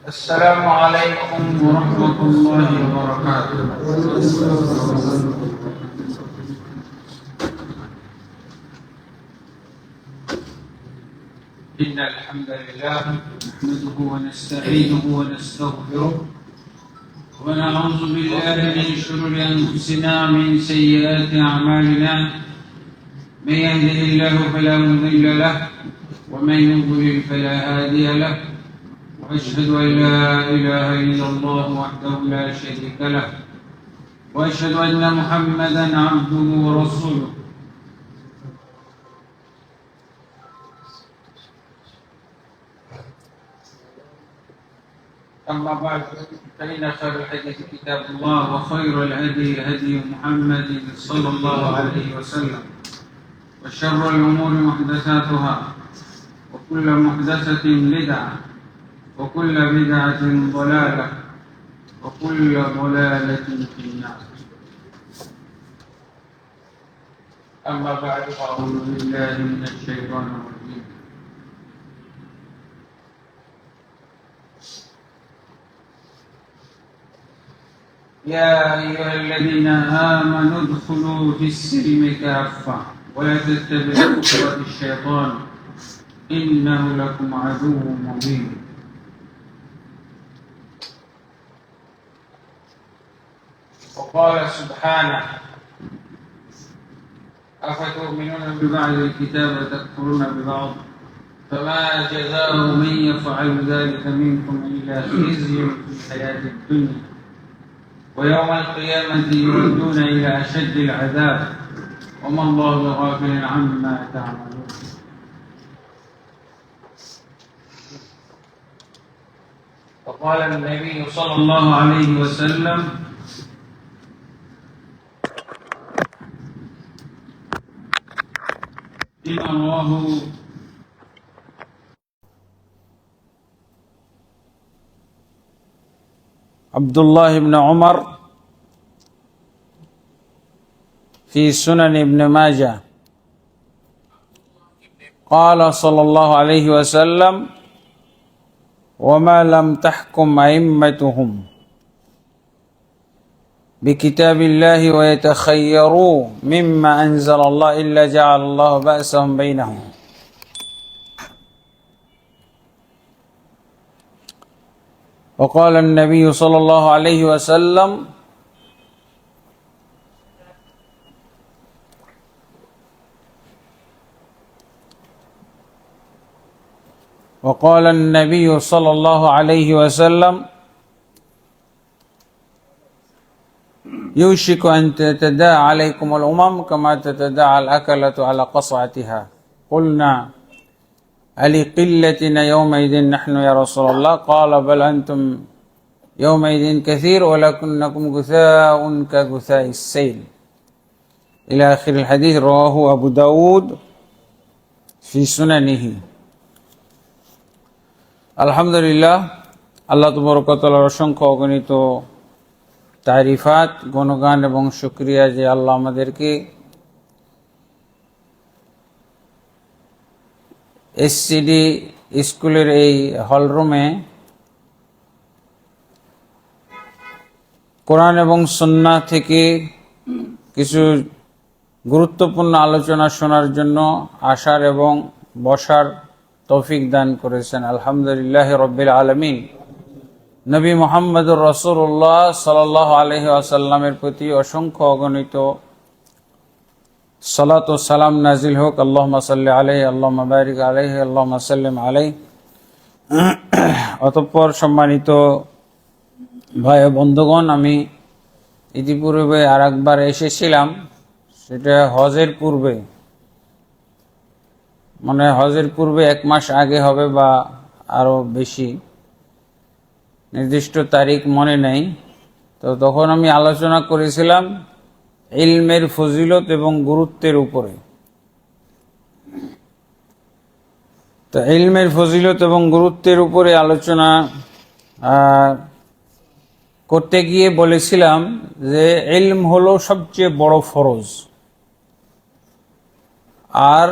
السلام عليكم ورحمة الله وبركاته. إن الحمد لله نحمده ونستعينه ونستغفره ونعوذ بالله من شرور أنفسنا ومن سيئات أعمالنا. من يهده الله فلا مضل له ومن يضلل فلا هادي له، وأشهد أن لا إله إلا الله وحده لا شريك له، وأشهد أن محمدا عبده ورسوله. أما بعد، فإن خير الحديث كتاب الله، وخير الهدي هدي محمد صلى الله عليه وسلم، وشر الأمور محدثاتها، وكل محدثة بدعة، وكل بدعة ضلالة، وكل ضلالة في النار. أما بعد، فأعوذ بالله من الشيطان الرجيم. يا أيها الذين آمنوا ادخلوا في السلم كافة ولا تتبعوا خطوات الشيطان إنه لكم عدو مبين. وقال سبحانه: أفتؤمنون ببعض الكتاب وتكفرون ببعض، فما جزاء من يفعل ذلك منكم إلا خزي في الحياة الدنيا، ويوم القيامة يردون إلى أشد العذاب، وما الله بغافل عما تعملون. وقال النبي صلى الله عليه وسلم: فيما رواه عبد الله بن عمر في سنن ابن ماجه قال صلى الله عليه وسلم: وما لم تحكم أئمتهم بكتاب الله ويتخيروا مما أنزل الله إلا جعل الله بأسهم بينهم. وقال النبي صلى الله عليه وسلم: وقال النبي صلى الله عليه وسلم: يوشك أن تتداعى عليكم الأمم كما تتداعى الأكلة على قصعتها. قلنا: ألقلتنا يومئذ نحن يا رسول الله؟ قال: بل أنتم يومئذ كثير ولكنكم غثاء كغثاء السيل. إلى آخر الحديث. رواه أبو داود في سننه. আলহামদুলিল্লাহ, আল্লাহ তাবারক ওয়া তাআলার অসংখ্য অগণিত তারিফাত, গুণগান এবং শুকরিয়া যে আল্লাহ আমাদেরকে এসসিডি স্কুলের এই হলরুমে কোরআন এবং সুন্নাহ থেকে কিছু গুরুত্বপূর্ণ আলোচনা শোনার জন্য আসার এবং বসার তৌফিক দান করেছেন। আলহামদুলিল্লাহ রাব্বিল আলামিন। নবী মুহাম্মদুর রাসূলুল্লাহ সাল্লাল্লাহু আলাইহি ওয়াসাল্লামের প্রতি অসংখ্য অগণিত সালাত ও সালাম নাজিল হোক। আল্লাহুম্মা সাল্লি আলাইহি, আল্লাহুম্মা বারিক আলাইহি, আল্লাহুম্মা সাল্লিম আলাইহি। অতঃপর সম্মানিত ভাই ও বন্ধুগণ, আমি ইতিপূর্বে আরেকবার এসেছিলাম, সেটা হজের পূর্বে, মানে হজের পূর্বে 1 মাস আগে হবে বা আরো বেশি, নির্দিষ্ট তারিখ মনে নেই। তো তখন আমি আলোচনা করেছিলাম ইলমের ফজিলত এবং গুরুত্বের উপরে। তো ইলমের ফজিলত এবং গুরুত্বের উপরে আলোচনা করতে গিয়ে বলেছিলাম যে ইলম হলো সবচেয়ে বড় ফরজ, আর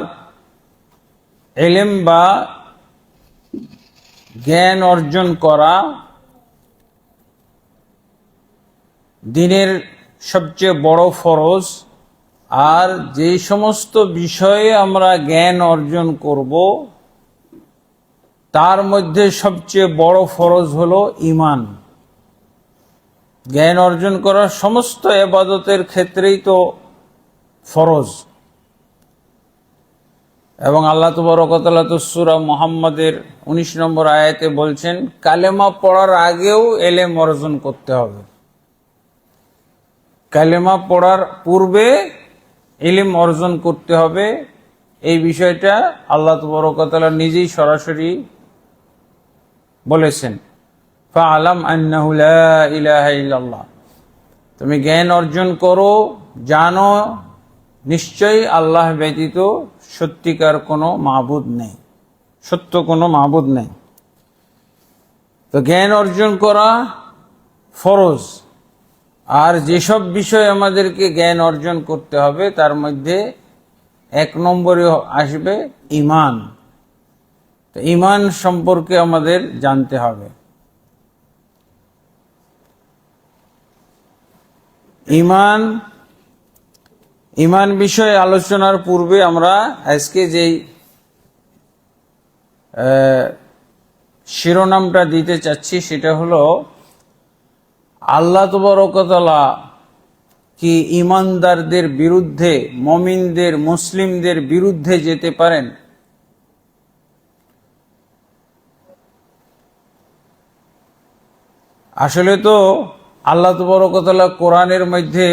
ইলম বা জ্ঞান অর্জন করা দ্বীনের সবচেয়ে বড় ফরজ। আর যে সমস্ত বিষয়ে আমরা জ্ঞান অর্জন করব তার মধ্যে সবচেয়ে বড় ফরজ হলো ঈমান। জ্ঞান অর্জন করা সমস্ত ইবাদতের ক্ষেত্রেই তো ফরজ। এবং আল্লাহ তাবারক ওয়া তাআলা তো সূরা মুহাম্মাদের 19 নম্বর আয়াতে বলছেন, কালেমা পড়ার আগেও ইলম অর্জন করতে হবে। কালেমা পড়ার পূর্বে ইলম অর্জন করতে হবে। এই বিষয়টা আল্লাহ তাবারক ওয়া তাআলা নিজেই সরাসরি বলেছেন, ফাআলাম আন্নাহু লা ইলাহা ইল্লাল্লাহ, তুমি জ্ঞান অর্জন করো, জানো নিশ্চয়ই আল্লাহ ব্যতীত সত্যিকার কোনো মাবুদ নেই, সত্য কোনো মাবুদ নেই। তো জ্ঞান অর্জন করা ফরজ। আর যেসব বিষয় আমাদেরকে জ্ঞান অর্জন করতে হবে তার মধ্যে 1 নম্বরে আসবে ঈমান। তো ঈমান সম্পর্কে আমাদের জানতে হবে। ঈমান বিষয়ে আলোচনার পূর্বে আমরা আজকে যেই শিরোনামটা দিতে চাচ্ছি সেটা হলো, আল্লাহ তাবারক ওয়া তাআলা কি ঈমানদারদের বিরুদ্ধে, মুমিনদের, মুসলিমদের বিরুদ্ধে যেতে পারেন? আসলে তো আল্লাহ তাবারক ওয়া তাআলা কোরআনের মধ্যে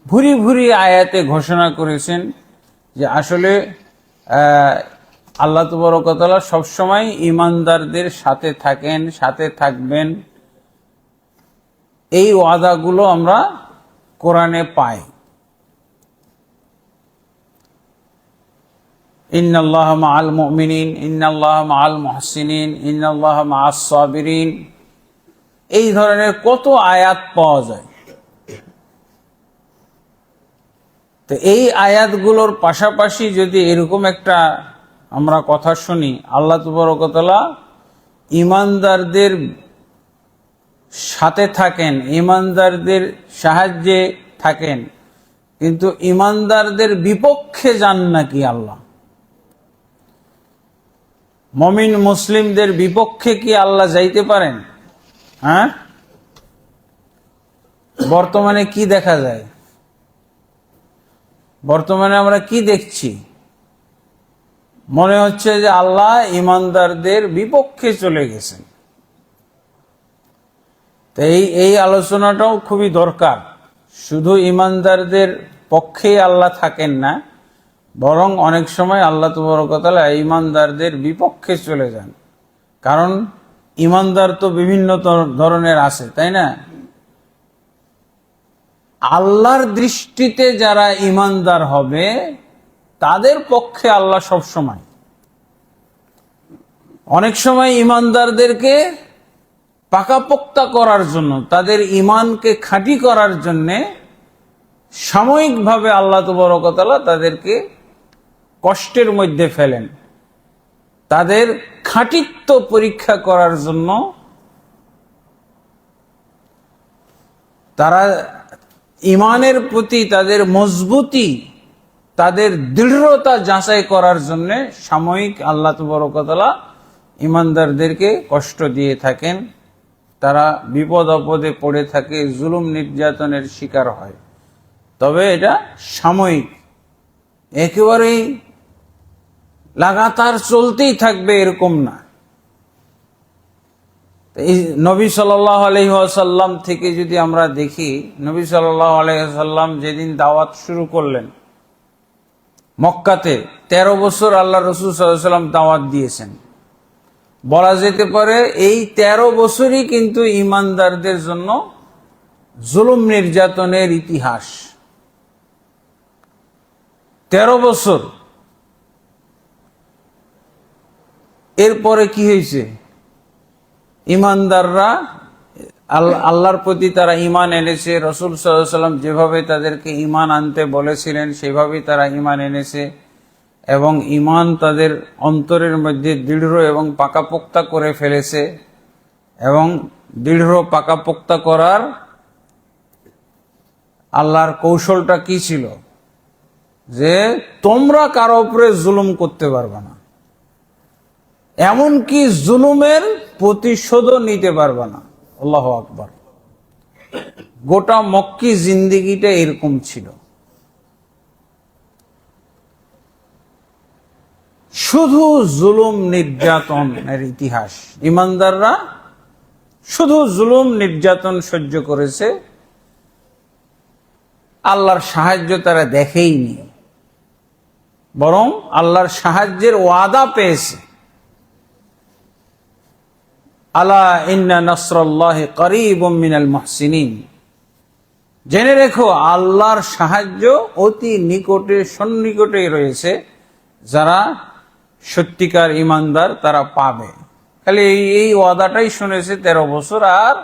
ভুরি ভুরি আয়াতে ঘোষণা করেছেন যে আসলে আল্লাহ তাবারক ওয়া তাআলা সবসময় ঈমানদারদের সাথে থাকেন, সাথে থাকবেন। এই ওয়াদাগুলো আমরা কোরআনে পাই। ইন্নাল্লাহা মাআল মুমিনিন, ইন্নাল্লাহা মাআল মুহসিনিন, ইন্নাল্লাহা মাআস সাবিরিন, এই ধরনের কত আয়াত পাওয়া যায়। তো এই আয়াতগুলোর পাশাপাশি যদি এরকম একটা আমরা কথা শুনি, আল্লাহ তাবারক ওয়া তাআলা ঈমানদারদের সাথে থাকেন, ঈমানদারদের সাহায্যে থাকেন, কিন্তু ঈমানদারদের বিপক্ষে যান নাকি আল্লাহ? মুমিন মুসলিমদের বিপক্ষে কি আল্লাহ যাইতে পারেন? হ্যাঁ, বর্তমানে কি দেখা যায়? বর্তমানে আমরা কি দেখছি? মনে হচ্ছে যে আল্লাহ ঈমানদারদের বিপক্ষে চলে গেছেন। তো এই আলোচনাটাও খুবই দরকার। শুধু ঈমানদারদের পক্ষেই আল্লাহ থাকেন না, বরং অনেক সময় আল্লাহ তাবারক ওয়া তাআলা ঈমানদারদের বিপক্ষে চলে যান। কারণ ঈমানদার তো বিভিন্ন ধরনের আছে, তাই না? আল্লাহর দৃষ্টিতে যারা ঈমানদার হবে তাদের পক্ষে আল্লাহ সব সময়। অনেক সময় ঈমানদারদেরকে পাকাপোক্তা করার জন্য, তাদের ঈমানকে খাঁটি করার জন্যে সাময়িকভাবে আল্লাহ তাবারক ওয়া তাআলা তাদেরকে কষ্টের মধ্যে ফেলেন। তাদের খাঁটিত্ব পরীক্ষা করার জন্য, তারা ঈমানের প্রতি তাদের মজবুতি, তাদের দৃঢ়তা যাচাই করার জন্য সাময়িক আল্লাহ তাবারক ওয়া তাআলা ঈমানদারদেরকে কষ্ট দিয়ে থাকেন। তারা বিপদ আপদে পড়ে থাকে, জুলুম নির্যাতনের শিকার হয়। তবে এটা সাময়িক, একেবারেই লাগাতার চলতেই থাকবে এরকম না। এই নবী সাল্লাল্লাহু আলাইহি ওয়াসাল্লাম থেকে যদি আমরা দেখি, নবী সাল্লাল্লাহু আলাইহি ওয়াসাল্লাম যেদিন দাওয়াত শুরু করলেন মক্কাতে, 13 বছর আল্লাহ রাসূল সাল্লাল্লাহু আলাইহি ওয়াসাল্লাম দাওয়াত দিয়েছেন। বলা যেতে পারে এই 13 বছরই কিন্তু ঈমানদারদের জন্য জুলুম নির্যাতনের ইতিহাস। 13 বছর। এরপরে কি হয়েছে? ঈমানদাররা আল্লাহর প্রতি তারা ঈমান এনেছে। রাসূল সাল্লাল্লাহু আলাইহি ওয়াসাল্লাম যেভাবে তাদেরকে ঈমান আনতে বলেছিলেন সেভাবেই তারা ঈমান এনেছে। এবং ঈমান তাদের অন্তরের মধ্যে দৃঢ় এবং পাকাপোক্তা করে ফেলেছে। এবং দৃঢ় পাকাপোক্তা করার আল্লাহর কৌশলটা কি ছিল? যে তোমরা কারো উপরে জুলুম করতে পারবে না, এমনকি জুলুমের প্রতিশোধও নিতে পারবে না। আল্লাহু আকবার। গোটা মক্কি জিন্দেগিটা এরকম ছিল। শুধু জুলুম নির্যাতনের ইতিহাস। ইমানদাররা শুধু জুলুম নির্যাতন সহ্য করেছে, আল্লাহর সাহায্য তারা দেখেইনি, বরং আল্লাহর সাহায্যের ওয়াদা পেয়েছে। আলা ইন্না নাসরাল্লাহি করিবুম মিনাল মুহসিনিন। জেনে রেখো, আল্লাহর সাহায্য অতি নিকটে, সন্নিকটেই রয়েছে। যারা সত্যিকার ইমানদার তারা পাবে। খালি এই ওয়াদাটাই শুনেছে 13 বছর, আর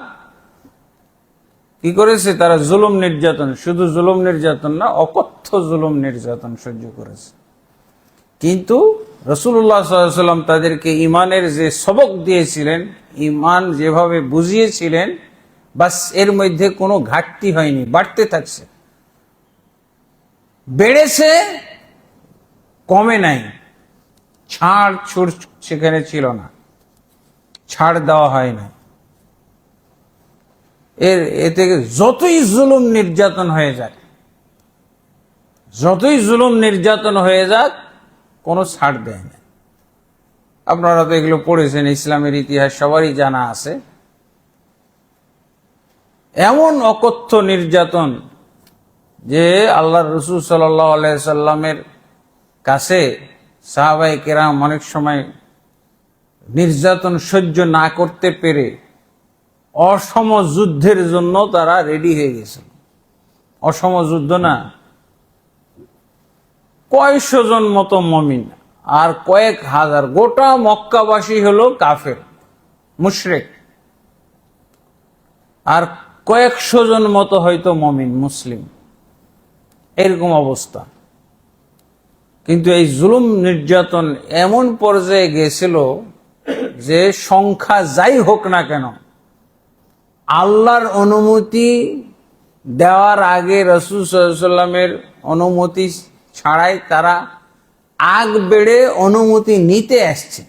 কি করেছে তারা? জুলুম নির্যাতন, শুধু জুলুম নির্যাতন না, অকথ্য জুলুম নির্যাতন সহ্য করেছে। কিন্তু রাসূলুল্লাহ সাল্লাল্লাহু আলাইহি ওয়াসাল্লাম তাদেরকে ইমানের যে সবক দিয়েছিলেন, ইমান যেভাবে বুঝিয়েছিলেন, বাস এর মধ্যে কোনো ঘাটতি হয়নি, বাড়তে থাকছে, বেড়েছে, কমে নাই। ছাড় ছুড় সেখানে ছিল না, ছাড় দেওয়া হয় না। এতে যতই জুলুম নির্যাতন হয়ে যাক, যতই জুলুম নির্যাতন হয়ে যাক, কোনো ছাড় দেয় না। আপনারা তো এগুলো পড়েছেন, ইসলামের ইতিহাস সবারই জানা আছে। এমন অকথ্য নির্যাতন যে আল্লাহর রাসূল সাল্লাল্লাহু আলাইহি সাল্লামের কাছে সাহাবায়ে কেরাম অনেক সময় নির্যাতন সহ্য না করতে পেরে অসম যুদ্ধের জন্য তারা রেডি হয়ে গেছিল। অসম যুদ্ধ না, কয়েকশো জন মতো মুমিন আর কয়েক হাজার, গোটা মক্কাবাসী হলো কাফের মুশরিক, আর কয়েকশো জন মতো হয়তো মুমিন মুসলিম, এরকম অবস্থা। কিন্তু এই জুলুম নির্যাতন এমন পর্যায়ে গেছিল যে সংখ্যা যাই হোক না কেন, আল্লাহর অনুমতি দেওয়ার আগে, রাসূল সাল্লাল্লাহু আলাইহি সাল্লামের অনুমতি ছাড়াই তারা আগ বেড়ে অনুমতি নিতে আসছে।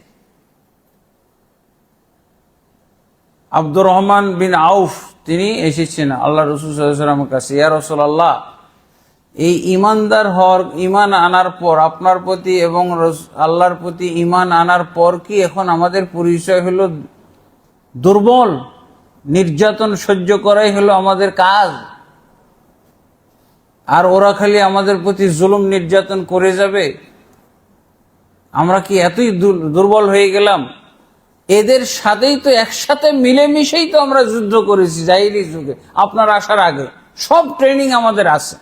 আব্দুর রহমান বিন আউফ তিনি এসেছেন আল্লাহ রাসূল সাল্লাল্লাহু আলাইহি ওয়াসাল্লামের কাছে, ইয়া রাসূলুল্লাহ, এই ইমানদার হওয়ার, ইমান আনার পর আপনার প্রতি এবং আল্লাহর প্রতি ইমান আনার পর কি এখন আমাদের পরিচয় হলো দুর্বল? নির্যাতন সহ্য করাই হলো আমাদের কাজ, আর ওরা খালি আমাদের প্রতি জুলুম নির্যাতন করে যাবে? আমরা কি এতই দুর্বল হয়ে গেলাম? এদের সাথেই তো একসাথে মিলেমিশেই তো আমরা যুদ্ধ করেছি জাহিলি যুগে, আপনার আসার আগে সব ট্রেনিং আমাদের আছে।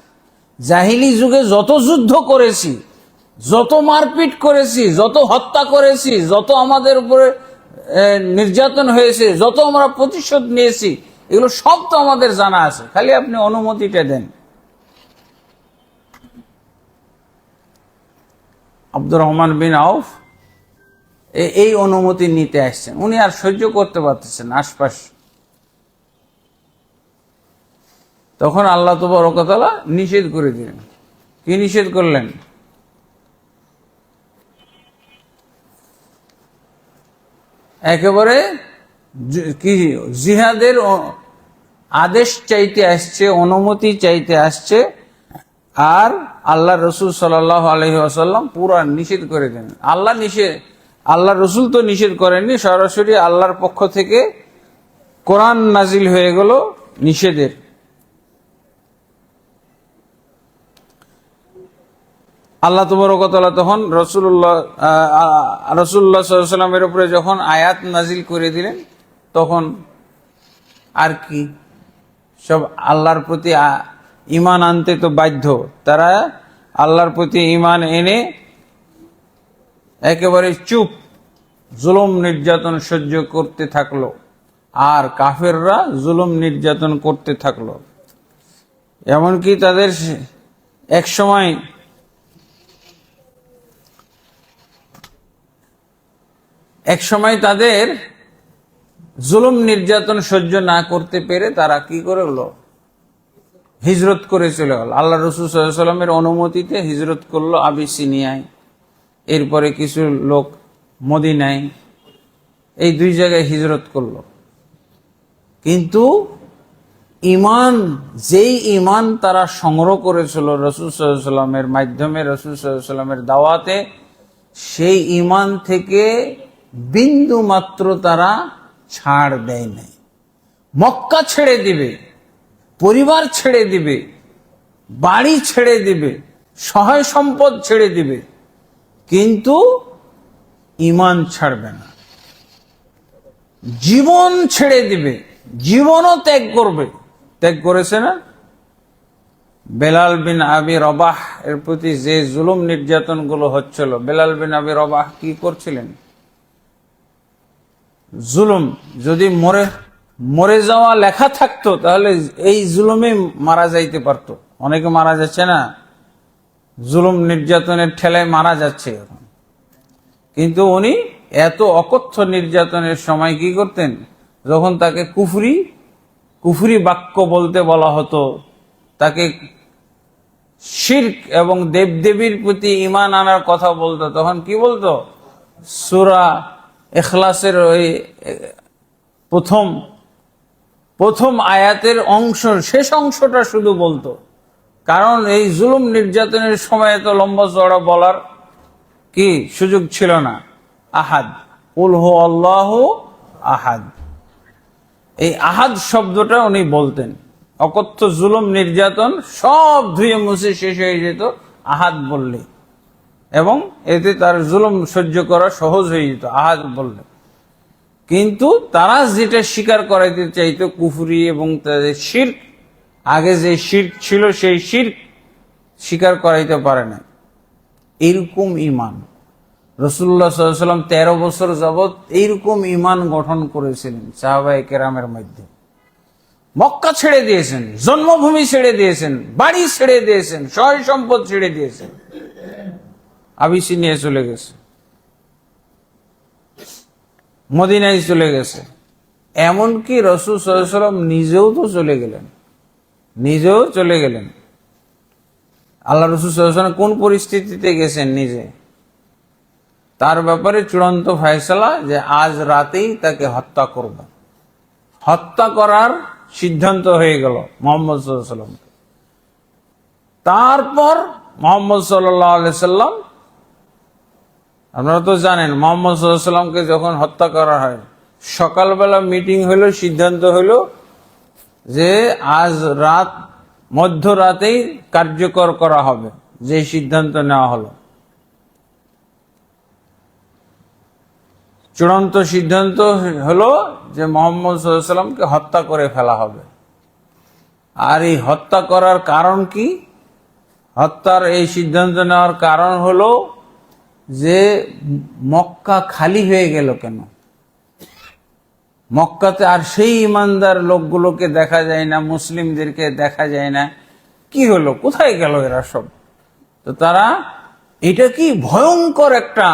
জাহিলি যুগে যত যুদ্ধ করেছি, যত মারপিট করেছি, যত হত্যা করেছি, যত আমাদের উপরে নির্যাতন হয়েছে, যত আমরা প্রতিশোধ নিয়েছি, এগুলো সব তো আমাদের জানা আছে, খালি আপনি অনুমতিটা দেন। আব্দুর রহমান বিন আউফ এই অনুমতি নিতে আসছেন, উনি আর সহ্য করতে পারতেছেন আশপাশ। তখন আল্লাহ তাবারক ওয়া তাআলা নিষেধ করে দিলেন। কি নিষেধ করলেন? একেবারে কি জিহাদের আদেশ চাইতে আসছে, অনুমতি চাইতে আসছে, আর আল্লাহ রসুল সাল্লাল্লাহু আলাইহি ওয়াসাল্লাম পুরা নিষেধ করে দেন। আল্লাহ রসুল তো নিষেধ করেননি, সরাসরি আল্লাহর পক্ষ থেকে কোরআন নাজিল হয়ে গেল নিষেধের। আল্লাহ তাবারক ওয়া তাআলা তখন রাসূলুল্লাহ সাল্লাল্লাহু আলাইহি ওয়াসাল্লামের উপরে যখন আয়াত নাজিল করে দিলেন, তখন আর কি, সব আল্লাহর প্রতি ঈমান আনতে তো বাধ্য। তারা আল্লাহর প্রতি ঈমান এনে একেবারে চুপ, জুলুম নির্যাতন সহ্য করতে থাকলো, আর কাফেররা জুলুম নির্যাতন করতে থাকলো। এমনকি তাদের এক সময় এক সময় তাদের জুলুম নির্যাতন সহ্য না করতে পেরে তারা কি করে হলো, হিজরত করে চলে গেল। আল্লাহ রাসূল সাল্লাল্লাহু আলাইহি ওয়াসাল্লামের অনুমতিতে হিজরত করলো আবিসিনিয়ায়, এরপরে কিছু লোক মদিনায়, এই দুই জায়গায় হিজরত করলো। কিন্তু ঈমান, যেই ঈমান তারা সংগ্রহ করেছিল রাসূল সাল্লাল্লাহু আলাইহি ওয়াসাল্লামের মাধ্যমে, রাসূল সাল্লাল্লাহু আলাইহি ওয়াসাল্লামের দাওয়াতে, সেই ঈমান থেকে বিন্দু মাত্র তারা ছাড় দেয় নাই। মক্কা ছেড়ে দিবে, পরিবার ছেড়ে দিবে, বাড়ি ছেড়ে দিবে, সহায় সম্পদ ছেড়ে দিবে, কিন্তু ঈমান ছাড়বে না। জীবন ছেড়ে দিবে, জীবনও ত্যাগ করবে। ত্যাগ করেছে না? বেলাল বিন আবি রবাহ এর প্রতি যে জুলুম নির্যাতন গুলো হচ্ছিল, বেলাল বিন আবি রবাহ কি করছিলেন? জুলুম, যদি মরে যাওয়া লেখা থাকতো তাহলে এই জুলুমে মারা যাইতে পারতো। অনেকে মারা যাচ্ছে না, জুলুম নির্যাতনের ঠেলায় মারা যাচ্ছে এখন। কিন্তু উনি এত অকথ্য নির্যাতনের সময় কি করতেন, যখন তাকে কুফরি বাক্য বলতে বলা হতো, তাকে শিরক এবং দেবদেবীর প্রতি ঈমান আনার কথা বলতো, তখন কি বলতো? সূরা ইখলাসের ওই প্রথম আয়াতের অংশ, শেষ অংশটা শুধু বলতো। কারণ এই জুলুম নির্যাতনের সময় এত লম্বা চড়া বলার কি সুযোগ ছিল না। আহাদ, কুল হু আল্লাহু আহাদ, এই আহাদ শব্দটা উনি বলতেন। অকথ্য জুলুম নির্যাতন সব ধুয়ে মুছে শেষ হয়ে যেত আহাদ বললে, এবং এতে তার জুলুম সহ্য করা সহজ হয়ে যেত আহাদ বললে। কিন্তু তারা যেটা স্বীকার করাইতে চাইতো কুফরি এবং তাদের শিরক, আগে যে শিরক ছিল সেই শিরক স্বীকার করাইতে পারে না। এইরকম ঈমান রাসূলুল্লাহ সাল্লাল্লাহু আলাইহি ওয়াসাল্লাম 13 বছর যাবত এইরকম ঈমান গঠন করেছিলেন সাহাবায়ে কেরামের মধ্যে। মক্কা ছেড়ে দিয়েছেন, জন্মভূমি ছেড়ে দিয়েছেন, বাড়ি ছেড়ে দিয়েছেন, সয় সম্পদ ছেড়ে দিয়েছেন, আবিসিনিয়া চলে গেছে, মদিনায় চলে গেছে। এমনকি রাসূল সাল্লাল্লাহু আলাইহি ওয়াসাল্লাম নিজেও তো চলে গেলেন। আল্লাহ রাসূল সাল্লাল্লাহু আলাইহি ওয়াসাল্লাম কোন পরিস্থিতিতে গেছেন নিজে, তার ব্যাপারে চূড়ান্ত ফয়সালা যে আজ রাতেই তাকে হত্যা করব। হত্যা করার সিদ্ধান্ত হয়ে গেল মুহাম্মদ সাল্লাল্লাহু আলাইহি ওয়াসাল্লাম। তারপর মুহাম্মদ সাল্লাল্লাহু আলাইহি সাল্লাম, আপনারা তো জানেন, মুহাম্মদ সাল্লাল্লাহু আলাইহি সাল্লামকে যখন হত্যা করা হয়, সকালবেলা মিটিং হলো, সিদ্ধান্ত হলো যে আজ মধ্যরাতেই কার্যকর করা হবে যে সিদ্ধান্ত নেওয়া হলো। চূড়ান্ত সিদ্ধান্ত হলো যে মুহাম্মদ সাল্লাল্লাহু আলাইহি সাল্লামকে হত্যা করে ফেলা হবে। আর এই হত্যা করার কারণ কি? হত্যার এই সিদ্ধান্ত নেওয়ার কারণ হলো যে মক্কা খালি হয়ে গেল কেন? মক্কাতে আর সেই ইমানদার লোকগুলোকে দেখা যায় না, মুসলিমদেরকে দেখা যায় না। কি হলো, কোথায় গেল এরা সব? তো তারা এটা কি ভয়ঙ্কর একটা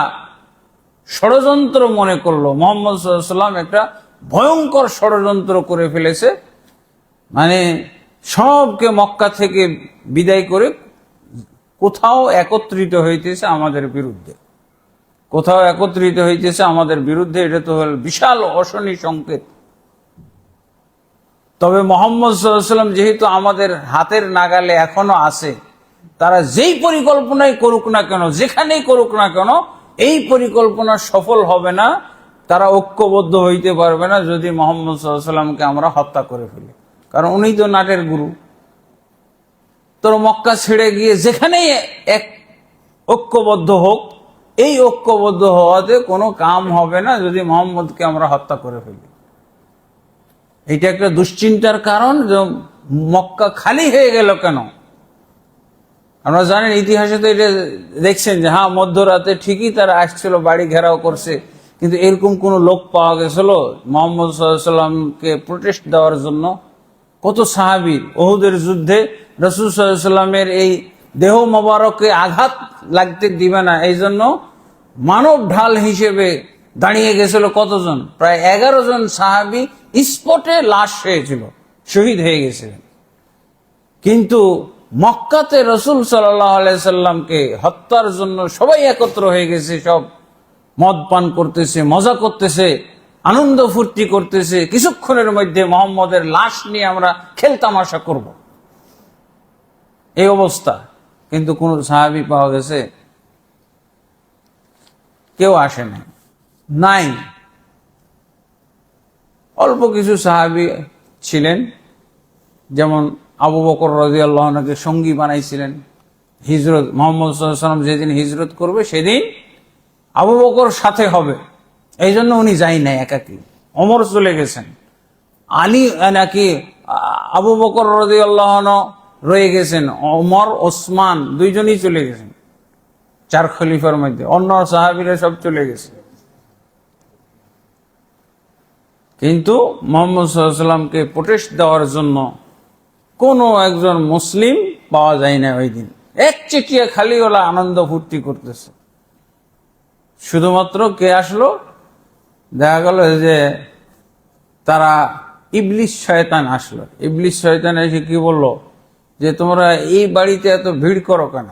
ষড়যন্ত্র মনে করলো। মুহাম্মদ সাল্লাল্লাহু আলাইহি ওয়াসাল্লাম একটা ভয়ঙ্কর ষড়যন্ত্র করে ফেলেছে, মানে সবকে মক্কা থেকে বিদায় করে কোথাও একত্রিত হইতেছে আমাদের বিরুদ্ধে, এটা তো হল বিশাল অশনি সংকেত। তবে মুহাম্মদ সাল্লাল্লাহু আলাইহি ওয়াসাল্লাম যেহেতু আমাদের হাতের নাগালে এখনো আছে, তারা যেই পরিকল্পনাই করুক না কেন, যেখানেই করুক না কেন, এই পরিকল্পনা সফল হবে না, তারা ঐক্যবদ্ধ হইতে পারবে না যদি মুহাম্মদ সাল্লাল্লাহু আলাইহি ওয়াসাল্লামকে আমরা হত্যা করে ফেলি। কারণ উনি তো নাটের গুরু। তোর মক্কা ছেড়ে গিয়ে যেখানেই এক ঐক্যবদ্ধ হোক, এই ঐক্যবদ্ধ হওয়াতে কোনো কাম হবে না যদি মুহাম্মদকে আমরা হত্যা করে ফেলি। এটা একটা দুশ্চিন্তার কারণ যে মক্কা খালি হয়ে গেল কেন। আমরা জানেন, ইতিহাসে তো এটা দেখছেন যে হ্যাঁ, মধ্যরাতে ঠিকই তারা আসছিল, বাড়ি ঘেরাও করছে, কিন্তু এরকম কোন লোক পাওয়া গেছিল মুহাম্মদ সাল্লাল্লাহু আলাইহি ওয়াসাল্লামকে প্রোটেস্ট দেওয়ার জন্য? কত সাহাবী উহুদের যুদ্ধে রাসূল সাল্লাল্লাহু আলাইহি ওয়াসাল্লামের এই দেহ মোবারকে আঘাত লাগতে দিবে না, এই জন্য মানব ঢাল হিসেবে দাঁড়িয়ে গেছিল কতজন, প্রায় 11 জন সাহাবী স্পটে লাশ হয়েছিল, শহীদ হয়ে গেছিলেন। কিন্তু মক্কাতে রসুল সাল্লাল্লাহু আলাইহি সাল্লামকে হত্যার জন্য সবাই একত্র হয়ে গেছে, সব মদ পান করতেছে, মজা করতেছে, আনন্দ ফুর্তি করতেছে, কিছুক্ষণের মধ্যে মোহাম্মদের লাশ নিয়ে আমরা খেলতামাশা করব, এই অবস্থা। কিন্তু কোন সাহাবী পাওয়া গেছে? কেউ আসে নাই। অল্প কিছু সাহাবী ছিলেন, যেমন আবু বকর রাদিয়াল্লাহু আনহুকে সঙ্গী বানাইছিলেন। হিজরত, মুহাম্মদ সাল্লাল্লাহু আলাইহি ওয়াসাল্লাম যেদিন হিজরত করবে সেদিন আবু বকর সাথে হবে, এই জন্য উনি যাই নাই একাকী। ওমর চলে গেছেন, আলী নাকি আবু বকর রাদিয়াল্লাহু আনহু রয়ে গেছেন, ওমর ওসমান দুইজনই চলে গেছেন, 4 খলিফার মধ্যে। অন্য সাহাবীরা সব চলে গেছে, কিন্তু মুহাম্মদ সাল্লাল্লাহু আলাইহি ওয়াসাল্লামকে প্রোটেস্ট দেওয়ার জন্য কোনো একজন মুসলিম পাওয়া যায় না ওই দিন। একচেটিয়া খালি ওরা আনন্দ ফুর্তি করতেছে। শুধুমাত্র কে আসলো? দেখা গেল যে তারা ইবলিস শয়তান আসলো। ইবলিস শয়তান এসে কি বলল যে তোমরা এই বাড়িতে এত ভিড় করো কেন?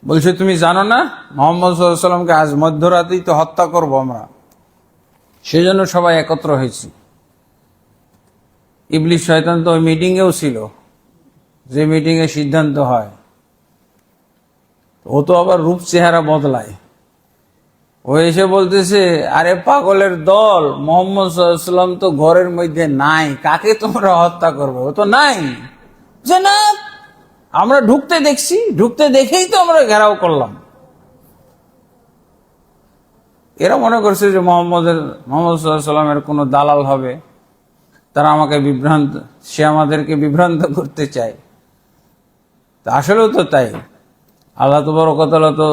বলছে তুমি জানো না মুহাম্মদ সাল্লাল্লাহু আলাইহি ওয়াসাল্লামকে আজ মধ্যরাতেই তো হত্যা করব আমরা, সেজন্য সবাই একত্র হয়েছি। ইবলিস শয়তান তো ওই মিটিংয়েও ছিল, যে মিটিংয়ে সিদ্ধান্ত হয়। ও তো আবার রূপ চেহারা বদলায়। ও এসে বলতেছে, আরে পাগলের দল, মুহাম্মদ সাল্লাল্লাহু আলাইহি ওয়াসাল্লাম তো ঘরের মধ্যে নাই, কাকে তোমরা হত্যা করবে? ও তো নাই। যে না, আমরা ঢুকতে দেখছি, ঢুকতে দেখেই তো আমরা ঘেরাও করলাম। এরা মনে করছে যে মুহাম্মদ সাল্লাল্লাহু আলাইহি ওয়াসাল্লামের কোনো দালাল হবে, তারা আমাকে সে আমাদেরকে বিভ্রান্ত করতে চায়। আসলেও তো তাই। আল্লাহ তাবারক ওয়া তাআলা তো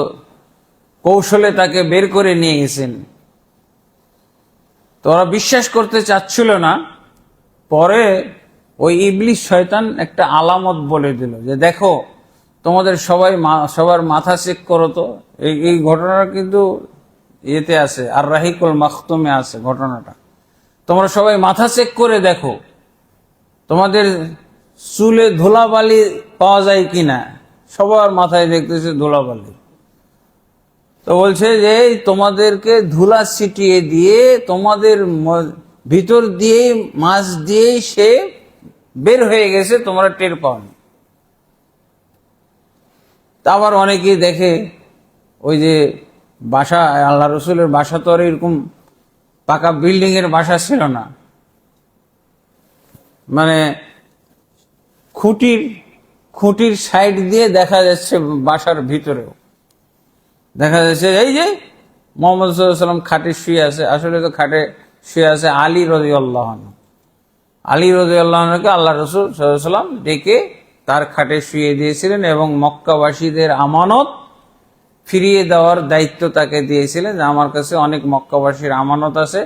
কৌশলে তাকে বের করে নিয়ে গেছেন। তো ওরা বিশ্বাস করতে চাচ্ছিল না। পরে ওই ইবলিস শয়তান একটা আলামত বলে দিল যে দেখো, তোমাদের সবার মাথা চেক করো তো। এই ঘটনাটা কিন্তু ইয়েতে আছে, আর রাহিকুল মাখতুমে আছে ঘটনাটা। তোমরা সবাই মাথা চেক করে দেখো তোমাদের চুলে ধুলাবালি পাওয়া যায় কিনা। সবার মাথায় দেখতেছে ধুলাবালি। তো বলছে যে তোমাদেরকে ধুলা ছিটিয়ে দিয়ে তোমাদের ভিতর দিয়ে মাছ দিয়ে সে বের হয়ে গেছে, তোমরা টের পাওনি। তা আবার অনেকেই দেখে ওই যে বাসা, আল্লাহ রসুলের বাসা তো আর এরকম পাকা বিল্ডিং এর বাসা ছিল না, মানে খুঁটির সাইড দিয়ে দেখা যাচ্ছে বাসার ভিতরেও দেখা যাচ্ছে এই যে মুহাম্মদ সাল্লাল্লাহু আলাইহি ওয়াসাল্লাম খাটে শুয়ে আছে। আসলে তো খাটে শুয়ে আছে আলী রাদিয়াল্লাহু আনহু। আলী রাদিয়াল্লাহু আনহুকে আল্লাহ রাসূল সাল্লাল্লাহু আলাইহি ওয়াসাল্লাম ডেকে তার খাটে শুয়ে দিয়েছিলেন এবং মক্কাবাসীদের আমানত ফিরিয়ে দেওয়ার দায়িত্ব তাকে দিয়েছিলেন যে আমার কাছে অনেক মক্কাবাসীর আমানত আছে,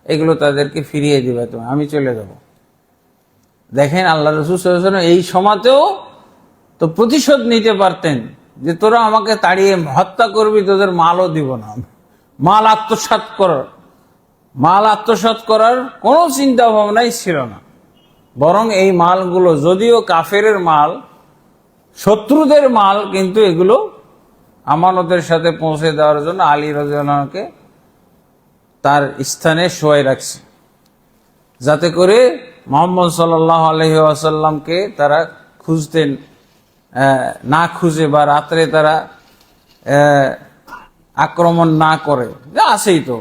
এগুলো তাদেরকে ফিরিয়ে দিবে, তুমি, আমি চলে যাব। দেখেন আল্লাহ রাসূল সাল্লাল্লাহু আলাইহি ওয়াসাল্লাম এই সময়তেও তো প্রতিশোধ নিতে পারতেন যে তোরা আমাকে তাড়িয়ে হত্যা করবি, তোদের মালও দিব না। মাল আত্মসাৎ করার কোনো চিন্তা ভাবনাই ছিল না। বরং এই মালগুলো যদিও কাফেরের মাল, শত্রুদের মাল, কিন্তু এগুলো আমানতের সাথে পৌঁছে দেওয়ার জন্য আলী রাদিয়াল্লাহু আনহুকে তার স্থানে শোয়াই রাখছে, যাতে করে মুহাম্মদ সাল্লাল্লাহু আলাইহি ওয়াসাল্লামকে তারা খুঁজতেন না খুঁজে, বা রাত্রে তারা আক্রমণ না করে। যা আছেই তো,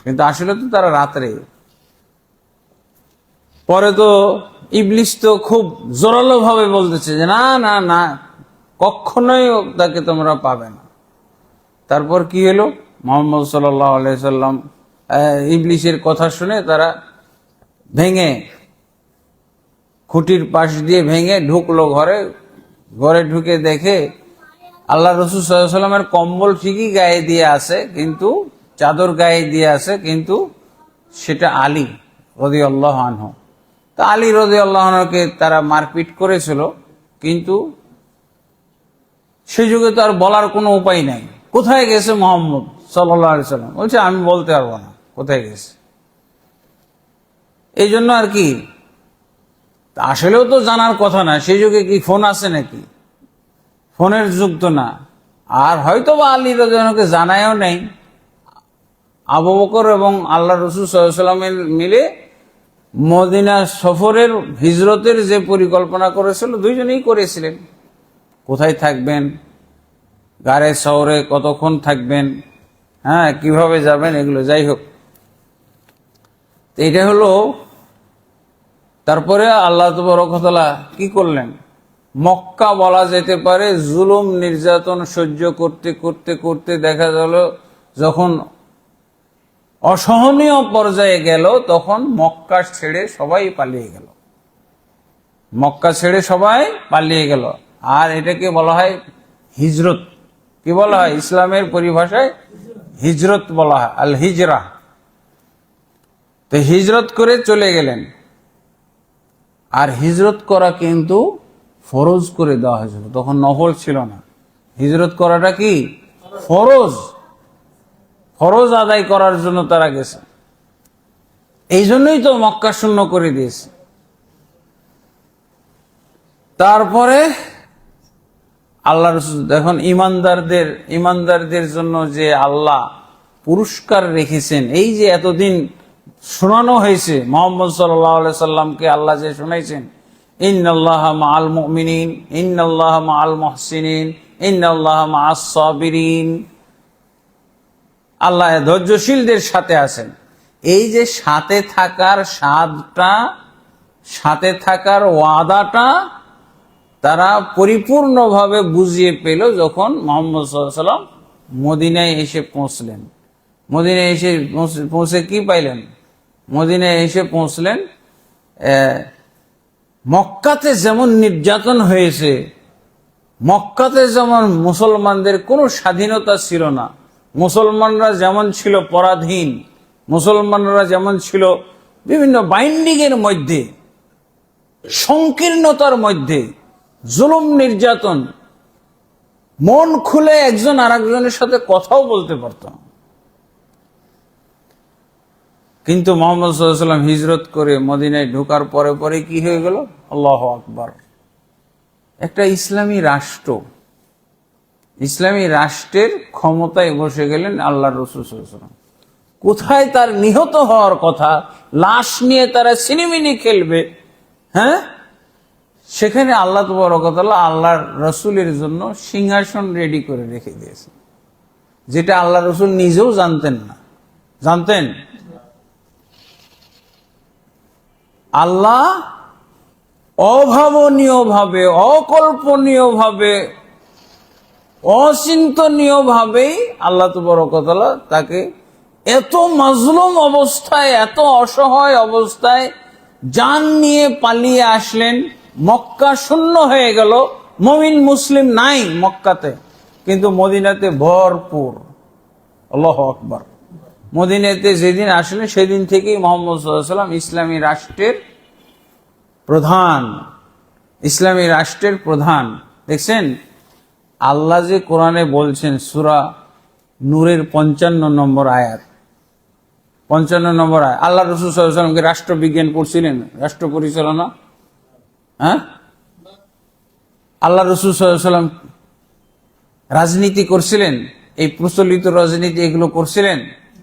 কিন্তু আসলে তো তারা রাত্রে। পরে তো ইবলিস তো খুব জোরালো ভাবে বলতেছে যে না না না, কখনোই তাকে তোমরা পাবে না। তারপর কি হলো, মুহাম্মদ সাল্লাল্লাহু আলাইহি ওয়াসাল্লাম ইবলিসের কথা শুনে তারা ভেঙে, খুঁটির পাশ দিয়ে ভেঙে ঢুকলো ঘরে ঢুকে দেখে আল্লাহ রাসূল সাল্লাল্লাহু আলাইহি ওয়াসাল্লামের কম্বল ঠিকই গায়ে দিয়ে আছে, কিন্তু চাদর গায়ে দিয়ে আছে, কিন্তু সেটা আলী রাদিয়াল্লাহু আনহু। তা আলী রাদিয়াল্লাহু আনহুকে তারা মারপিট করেছিল, কিন্তু সেই যুগে তো আর বলার কোনো উপায় নাই। কোথায় গেছে মোহাম্মদ সাল্লাল্লাহু আলাইহি সাল্লাম? বলছে আমি বলতে পারবো না কোথায় গেছে। এই জন্য আর কি, আসলেও তো জানার কথা না, সেই যুগে কি ফোন আছে নাকি? ফোনের যুগ তো না। আর হয়তো বা আলী রাদিয়াল্লাহু আনহুকে জানায়ও নেই। আবু বকর এবং আল্লাহ রসুল সাল্লাল্লাহু আলাইহি সাল্লামের মিলে মদিনা সফরের হিজরতের যে পরিকল্পনা করেছিল দুইজনেই করেছিলেন। কোথায় থাকবেন, গাড়ে শহরে কতক্ষণ থাকবেন, হ্যাঁ কিভাবে যাবেন, এগুলো যাই হোক। এটা হলো। তারপরে আল্লাহ তাবারক ওয়া তাআলা কি করলেন? মক্কা বলা যেতে পারে জুলুম নির্যাতন সহ্য করতে করতে করতে দেখা গেল যখন অসহনীয় পর্যায়ে গেল, তখন মক্কা ছেড়ে সবাই পালিয়ে গেল। মক্কা ছেড়ে সবাই পালিয়ে গেল। আর এটাকে বলা হয় হিজরত। কি বলা হয়? ইসলামের পরিভাষায় হিজরত বলা হয়, আল হিজরা। তো হিজরত করে চলে গেলেন। আর হিজরত করা কিন্তু ফরজ করে দেওয়া হয়েছিল, তখন নফল ছিল না। হিজরত করাটা কি ফরজ, ফরজ আদায় করার জন্য তারা গেছে। এই জন্যই তো মক্কা শূন্য করে দিয়েছে। তারপরে আল্লাহ রাসূল দেখুন ইমানদারদের জন্য যে আল্লাহ পুরস্কার রেখেছেন, এই যে এতদিন শোনানো হয়েছে মুহাম্মদ সাল্লাল্লাহু আলাইহি সাল্লামকে আল্লাহ যে শোনাইছেন, ইন্নাল্লাহা মাআল মুমিনিন, ইন্নাল্লাহা মাআল মুহসিনিন, ইন্নাল্লাহা মাআস সাবিরিন। আল্লাহ ধৈর্যশীলদের সাথে আছেন। এই যে সাথে থাকার স্বাদটা, সাথে থাকার ওয়াদাটা তারা পরিপূর্ণভাবে বুঝিয়ে পেল যখন মুহাম্মদ সাল্লাল্লাহু আলাইহি সাল্লাম মদিনায় এসে পৌঁছলেন। মদিনায় এসে পৌঁছে কি পাইলেন? মদিনায় এসে পৌঁছলেন, মক্কাতে যেমন নির্যাতন হয়েছে, মক্কাতে যেমন মুসলমানদের কোনো স্বাধীনতা ছিল না, মুসলমানরা যেমন ছিল পরাধীন, মুসলমানরা যেমন ছিল বিভিন্ন বাইন্ডিংয়ের মধ্যে, সংকীর্ণতার মধ্যে, জুলুম নির্যাতন, মন খুলে একজন আরেকজনের সাথে কথাও বলতে পারত না। কিন্তু মুহাম্মদ সাল্লাল্লাহু আলাইহি সাল্লাম হিজরত করে মদিনায় ঢোকার পরে পরে কি হয়ে গেল? আল্লাহু আকবার। একটা ইসলামী রাষ্ট্র, ইসলামী রাষ্ট্রের ক্ষমতায় বসে গেলেন আল্লাহ রাসূল সাল্লাল্লাহু আলাইহি ওয়াসাল্লাম। কোথায় তার নিহত হওয়ার কথা, লাশ নিয়ে তারা সিনেমিনি খেলবে, হ্যাঁ, সেখানে আল্লাহ তাবারক ওয়া তাআলা আল্লাহর রাসূলের জন্য সিংহাসন রেডি করে রেখে দিয়েছেন, যেটা আল্লাহ রাসূল নিজেও জানতেন না। জানতেন? আল্লাহ অভাবনীয়ভাবে, অকল্পনীয়ভাবে, অচিন্তনীয়ভাবেই আল্লাহ তাবারক ওয়া তাআলা তাকে এত মাজলুম অবস্থায়, এত অসহায় অবস্থায় জান নিয়ে পালিয়ে আসলেন। মক্কা শূন্য হয়ে গেল, মুমিন মুসলিম নাই মক্কাতে, কিন্তু মদিনাতে ভরপুর। আল্লাহু আকবার। মদিনাতে যেদিন আসলেন সেদিন থেকেই মুহাম্মদ সাল্লাল্লাহু আলাইহি ওয়াসাল্লাম ইসলামী রাষ্ট্রের প্রধান, ইসলামী রাষ্ট্রের প্রধান। দেখছেন আল্লাহ যে কোরআনে বলছেন, সূরা নূরের 55 নম্বর আয়াত, 55 নম্বর আয়াত, আল্লাহ রাসূল সাল্লাল্লাহু আলাইহি ওয়াসাল্লামকে রাষ্ট্রবিজ্ঞান পড়ছিলেন, রাষ্ট্র পরিচালনা, হ্যাঁ? আল্লাহ রাসূল সাল্লাল্লাহু আলাইহি ওয়াসাল্লাম রাজনীতি করছিলেন, এই প্রচলিত রাজনীতি এগুলো করছিলেন,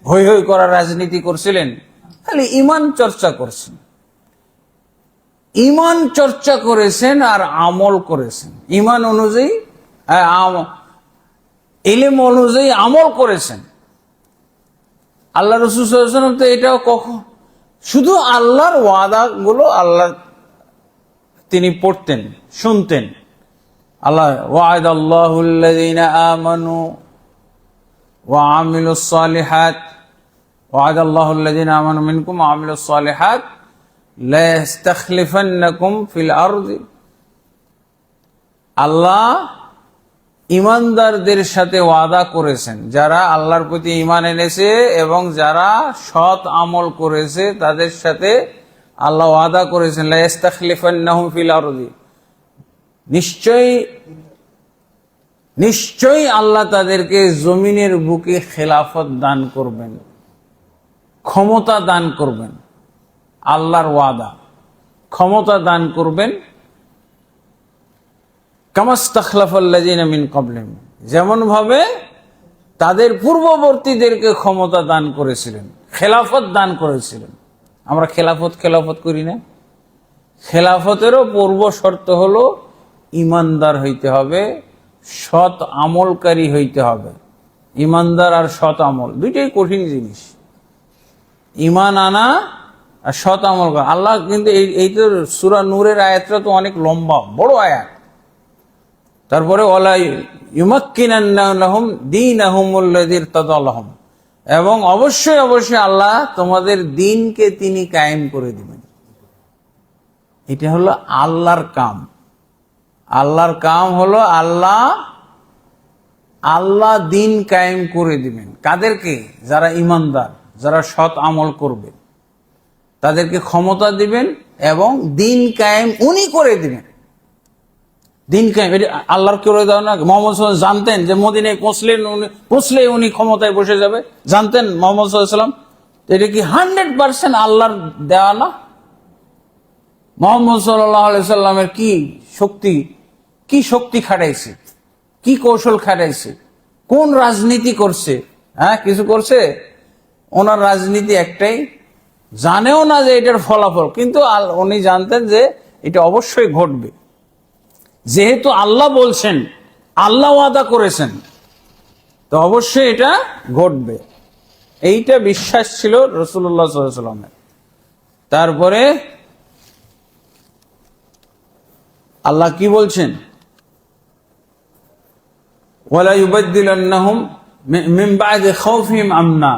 হই হই করা রাজনীতি করছিলেন? খালি ঈমান চর্চা করছেন, ঈমান চর্চা করেছেন আর আমল করেছেন। ঈমান অনুযায়ী, ইলম অনুযায়ী আমল করেছেন। আল্লাহ রাসূল সাল্লাল্লাহু আলাইহি ওয়াসাল্লাম তো এটাও কখন শুধু আল্লাহর ওয়াদাগুলো আল্লাহ তিনি পড়তেন, শুনতেন। আল্লাহ ওয়া'দাল্লাহুল্লাযীনা আমানু ওয়া আমিলুস সালিহাত, ওয়া'দাল্লাহুল্লাযীনা আমানু মিনকুম ওয়া আমিলুস সালিহাত লা ইস্তাখলিফান্নাকুম ফিল আরদি। আল্লাহ ইমানদারদের সাথে ওয়াদা করেছেন, যারা আল্লাহর প্রতি ঈমান এনেছে এবং যারা সৎ আমল করেছে তাদের সাথে আল্লাহ ওয়াদা করেছেন, লা ইস্তাখলিফান্নাহুম ফিল আরদি, নিশ্চয়ই নিশ্চয়ই আল্লাহ তাদেরকে জমিনের বুকে খেলাফত দান করবেন, ক্ষমতা দান করবেন। আল্লাহর ওয়াদা, ক্ষমতা দান করবেন। কামাস্তাখলাফাল্লাযিনা মিন ক্বাবলিহিম, যেমন ভাবে তাদের পূর্ববর্তীদেরকে ক্ষমতা দান করেছিলেন, খেলাফত দান করেছিলেন। আমরা খেলাফত করি না? খেলাফতেরও পূর্ব শর্ত হলো ইমানদার হইতে হবে, সৎ আমলকারী হইতে হবে। ইমানদার আর সৎ আমল দুইটাই কঠিন জিনিস। ইমান আনা আর সৎ আমল করা। আল্লাহ কিন্তু এই তো সূরা নূরের আয়াতটা তো অনেক লম্বা, বড় আয়াত। তারপরে ওয়ালা ইউমাক্কিনান্না লাহুম দীনাহুমুল্লাযী ইরতাদা লাহুম, এবং অবশ্যই অবশ্যই আল্লাহ তোমাদের দ্বীনকে তিনি কায়েম করে দিবেন। এটা হলো আল্লাহর কাম। আল্লাহর কাম হলো আল্লাহ দ্বীন কায়েম করে দিবেন। কাদেরকে? যারা ইমানদার, যারা সৎ আমল করবে, তাদেরকে ক্ষমতা দিবেন এবং দ্বীন কায়েম উনি করে দিবেন। দিন কায়েম এটা আল্লাহর করে দেওয়া না। মোহাম্মদ সাল্লাল্লাহু আলাইহি ওয়াসাল্লাম জানতেন যে মদিনায় পৌঁছলে উনি ক্ষমতায় বসে যাবে? জানতেন মোহাম্মদ সাল্লাল্লাহু আলাইহি ওয়াসাল্লাম? এটা কি 100% আল্লাহর দেওয়া না? মোহাম্মদ সাল্লাল্লাহু আলাইহি ওয়াসাল্লামের কি শক্তি খাটাইছে, কি কৌশল খাটাইছে, কোন রাজনীতি করছে? কিছু করছে? ওনার রাজনীতি একটাই, জানেও না যে এটার ফলাফল, কিন্তু উনি জানতেন যে এটা অবশ্যই ঘটবে। যেহেতু আল্লাহ বলছেন, আল্লাহ ওয়াদা করেছেন, তো অবশ্যই এটা ঘটবে। এইটা বিশ্বাস ছিল রাসূলুল্লাহ সাল্লাল্লাহু আলাইহি ওয়াসাল্লামের। তারপরে আল্লাহ কি বলছেন? ওয়ালা ইউবাদদিলান্নাহুম মিন বা'দি খাউফিহিম আমনা,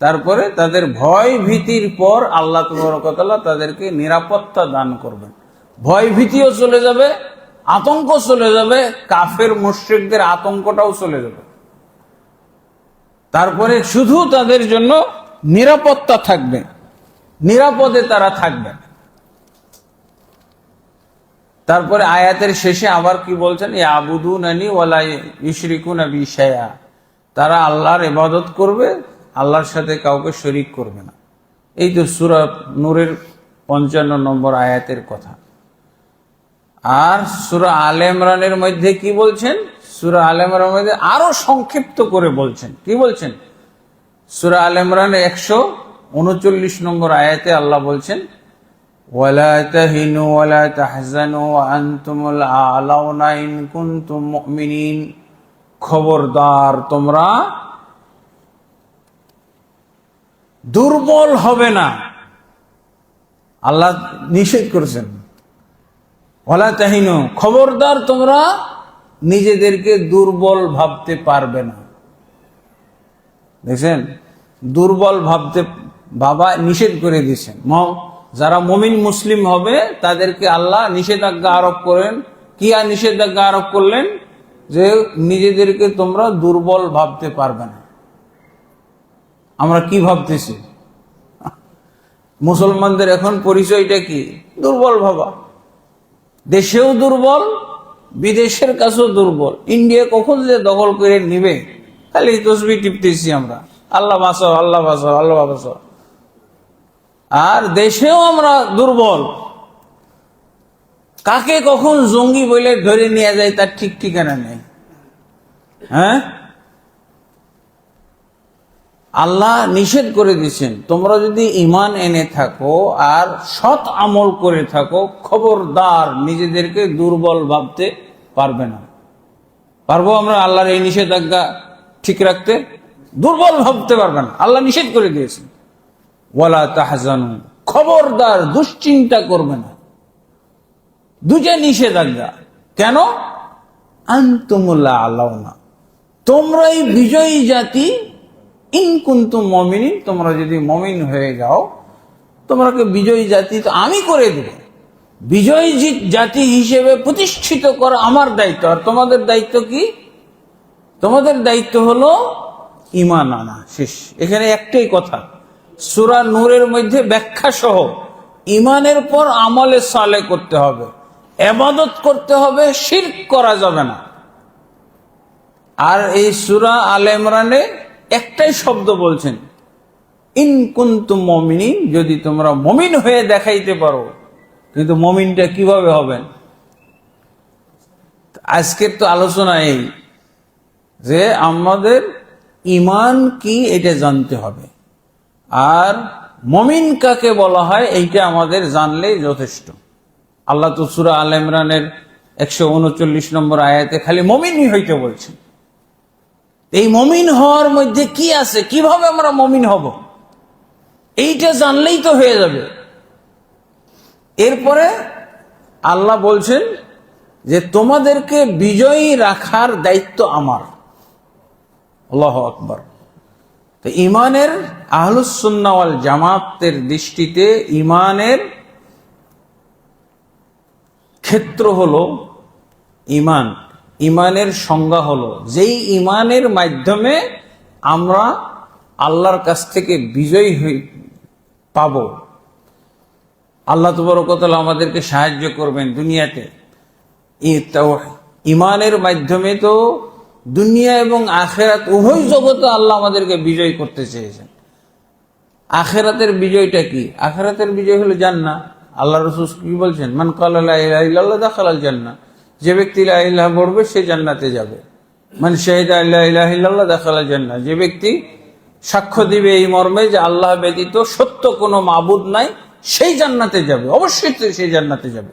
তারপরে তাদের ভয় ভীতির পর আল্লাহ তাবারক ওয়া তাআলা তাদেরকে নিরাপত্তা দান করবেন। ভয় ভীতিও চলে যাবে, আতঙ্ক চলে যাবে, কাফের মুশরিকদের আতঙ্কটাও চলে যাবে। তারপরে শুধু তাদের জন্য নিরাপত্তা থাকবে, নিরাপদে তারা থাকবে। তারপরে আয়াতের শেষে আবার কি বলছেন? ইয়াবুদুনানি ওয়ালা ইউশরিকুনা বি শাইআ, তারা আল্লাহর ইবাদত করবে, আল্লাহর সাথে কাউকে শরীক করবে না। এই তো সূরা নূরের 55 নম্বর আয়াতের কথা। আর সূরা আলে ইমরানের মধ্যে কি বলছেন? সূরা আলে ইমরানের মধ্যে আরো সংক্ষিপ্ত করে বলছেন। কি বলছেন? সূরা আলে ইমরানের 139 নম্বর আয়াতে আল্লাহ বলছেন, ওয়ালা তাহিনু ওয়ালা তাহজানু ওয়া আনতুমুল আ'লাউনা ইন কুনতুম মুমিনিন, খবরদার তোমরা দুর্বল হবে না। আল্লাহ নিষেধ করেছেন, ওয়ালা তাহিনু, খবরদার তোমরা নিজেদেরকে দুর্বল ভাবতে পারবে না। দেখছেন, দুর্বল ভাবা নিষেধ করে দিয়েছেন। যারা মুমিন মুসলিম হবে তাদেরকে আল্লাহ নিষেধাজ্ঞা আরোপ করেন। কি আর নিষেধাজ্ঞা আরোপ করলেন? যে নিজেদেরকে তোমরা দুর্বল ভাবতে পারবে না। আমরা কি ভাবতেছি? মুসলমানদের এখন পরিচয়টা কি? দুর্বল ভাবা। দেশেও দুর্বল, বিদেশের কাছেও দুর্বল। ইন্ডিয়া কখন যে দখল করে নিবে, খালি তসবিহ টিপতেছি আমরা, আল্লাহ বাঁচাও, আল্লাহ বাঁচাও, আল্লাহ বাঁচাও। আর দেশেও আমরা দুর্বল। কাকে কখন জঙ্গি বলে ধরে নিয়ে যায় তার ঠিক ঠিকানা নেই। আল্লাহ নিষেধ করে দিচ্ছেন, তোমরা যদি ঈমান এনে থাকো আর সৎ আমল করে থাকো, খবরদার নিজেদেরকে দুর্বল ভাবতে পারবে না। পারবো আমরা আল্লাহর এই নিষেধাজ্ঞা ঠিক রাখতে? দুর্বল ভাবতে পারবে না, আল্লাহ নিষেধ করে দিয়েছেন। ওয়ালা তাহজানু, খবরদার দুশ্চিন্তা করবে না। দুইটা নিষেধাজ্ঞা। কেন? আনতুমুল আ'লাউনা, তোমরাই বিজয়ী জাতি, ইন কুনতুম মুমিনিন, তোমরা যদি মুমিন হয়ে যাও, তোমরাকে বিজয়ী জাতি তো আমি করে দেব। বিজয়ী জাতি হিসেবে প্রতিষ্ঠিত করা আমার দায়িত্ব। আর তোমাদের দায়িত্ব কি? তোমাদের দায়িত্ব হলো ঈমান আনা। শেষ। এখানে একটাই কথা, সূরা নূরের মধ্যে ব্যাখ্যা সহ, ঈমানের পর আমলে সালেহ করতে হবে, ইবাদত করতে হবে, শিরক করা যাবে না। আর এই সূরা আলে ইমরানে একটাই শব্দ বলছেন, ইন কুনতুম মুমিনিন, যদি তোমরা মুমিন হয়ে দেখাইতে পারো। কিন্তু মুমিনটা কিভাবে হবেন? আজকের তো আলোচনা এই যে আমাদের ঈমান কি এটা জানতে হবে, আর মুমিন কাকে বলা হয় এইটা আমাদের জানলেই যথেষ্ট। আল্লাহ তো সূরা আলে ইমরানের 139 নম্বর আয়াতে খালি মুমিনই হইতে বলছেন। এই মুমিন হওয়ার মধ্যে কি আছে, কিভাবে আমরা মুমিন হব, এইটা জানলেই তো হয়ে যাবে। এরপরে আল্লাহ বলছেন যে তোমাদেরকে বিজয়ী রাখার দায়িত্ব আমার। আল্লাহু আকবার। তো ঈমানের আহলুস সুন্নাহ ওয়াল জামাতের দৃষ্টিতে ঈমানের ক্ষেত্র হলো ঈমান, ঈমানের সংজ্ঞা হলো যেই ঈমানের মাধ্যমে আমরা আল্লাহর কাছ থেকে বিজয়ী পাব। আল্লাহ তাবারক ওয়া তাআলা আমাদেরকে সাহায্য করবেন দুনিয়াতে। ঈমানের মাধ্যমে তো দুনিয়া এবং আখিরাত উভয় জগতে আল্লাহ আমাদেরকে বিজয় করতে চেয়েছেন। আখিরাতের বিজয়টা কি? আখিরাতের বিজয় হলো জান্নাহ। আল্লাহ রাসূল কি বলছেন? মান ক্বালা লা ইলাহা ইল্লাল্লাহ দাখালাল জান্নাহ, যে ব্যক্তি লা ইলাহা পড়বে সে জান্নাতে যাবে। মান শাহিদা লা ইলাহা ইল্লাল্লাহ দাখালাল জান্নাহ, যে ব্যক্তি সাক্ষ্য দিবে এই মর্মে যে আল্লাহ ব্যতীত সত্য কোনো মাবুদ নাই, সেই জান্নাতে যাবে, অবশ্যই সেই জান্নাতে যাবে।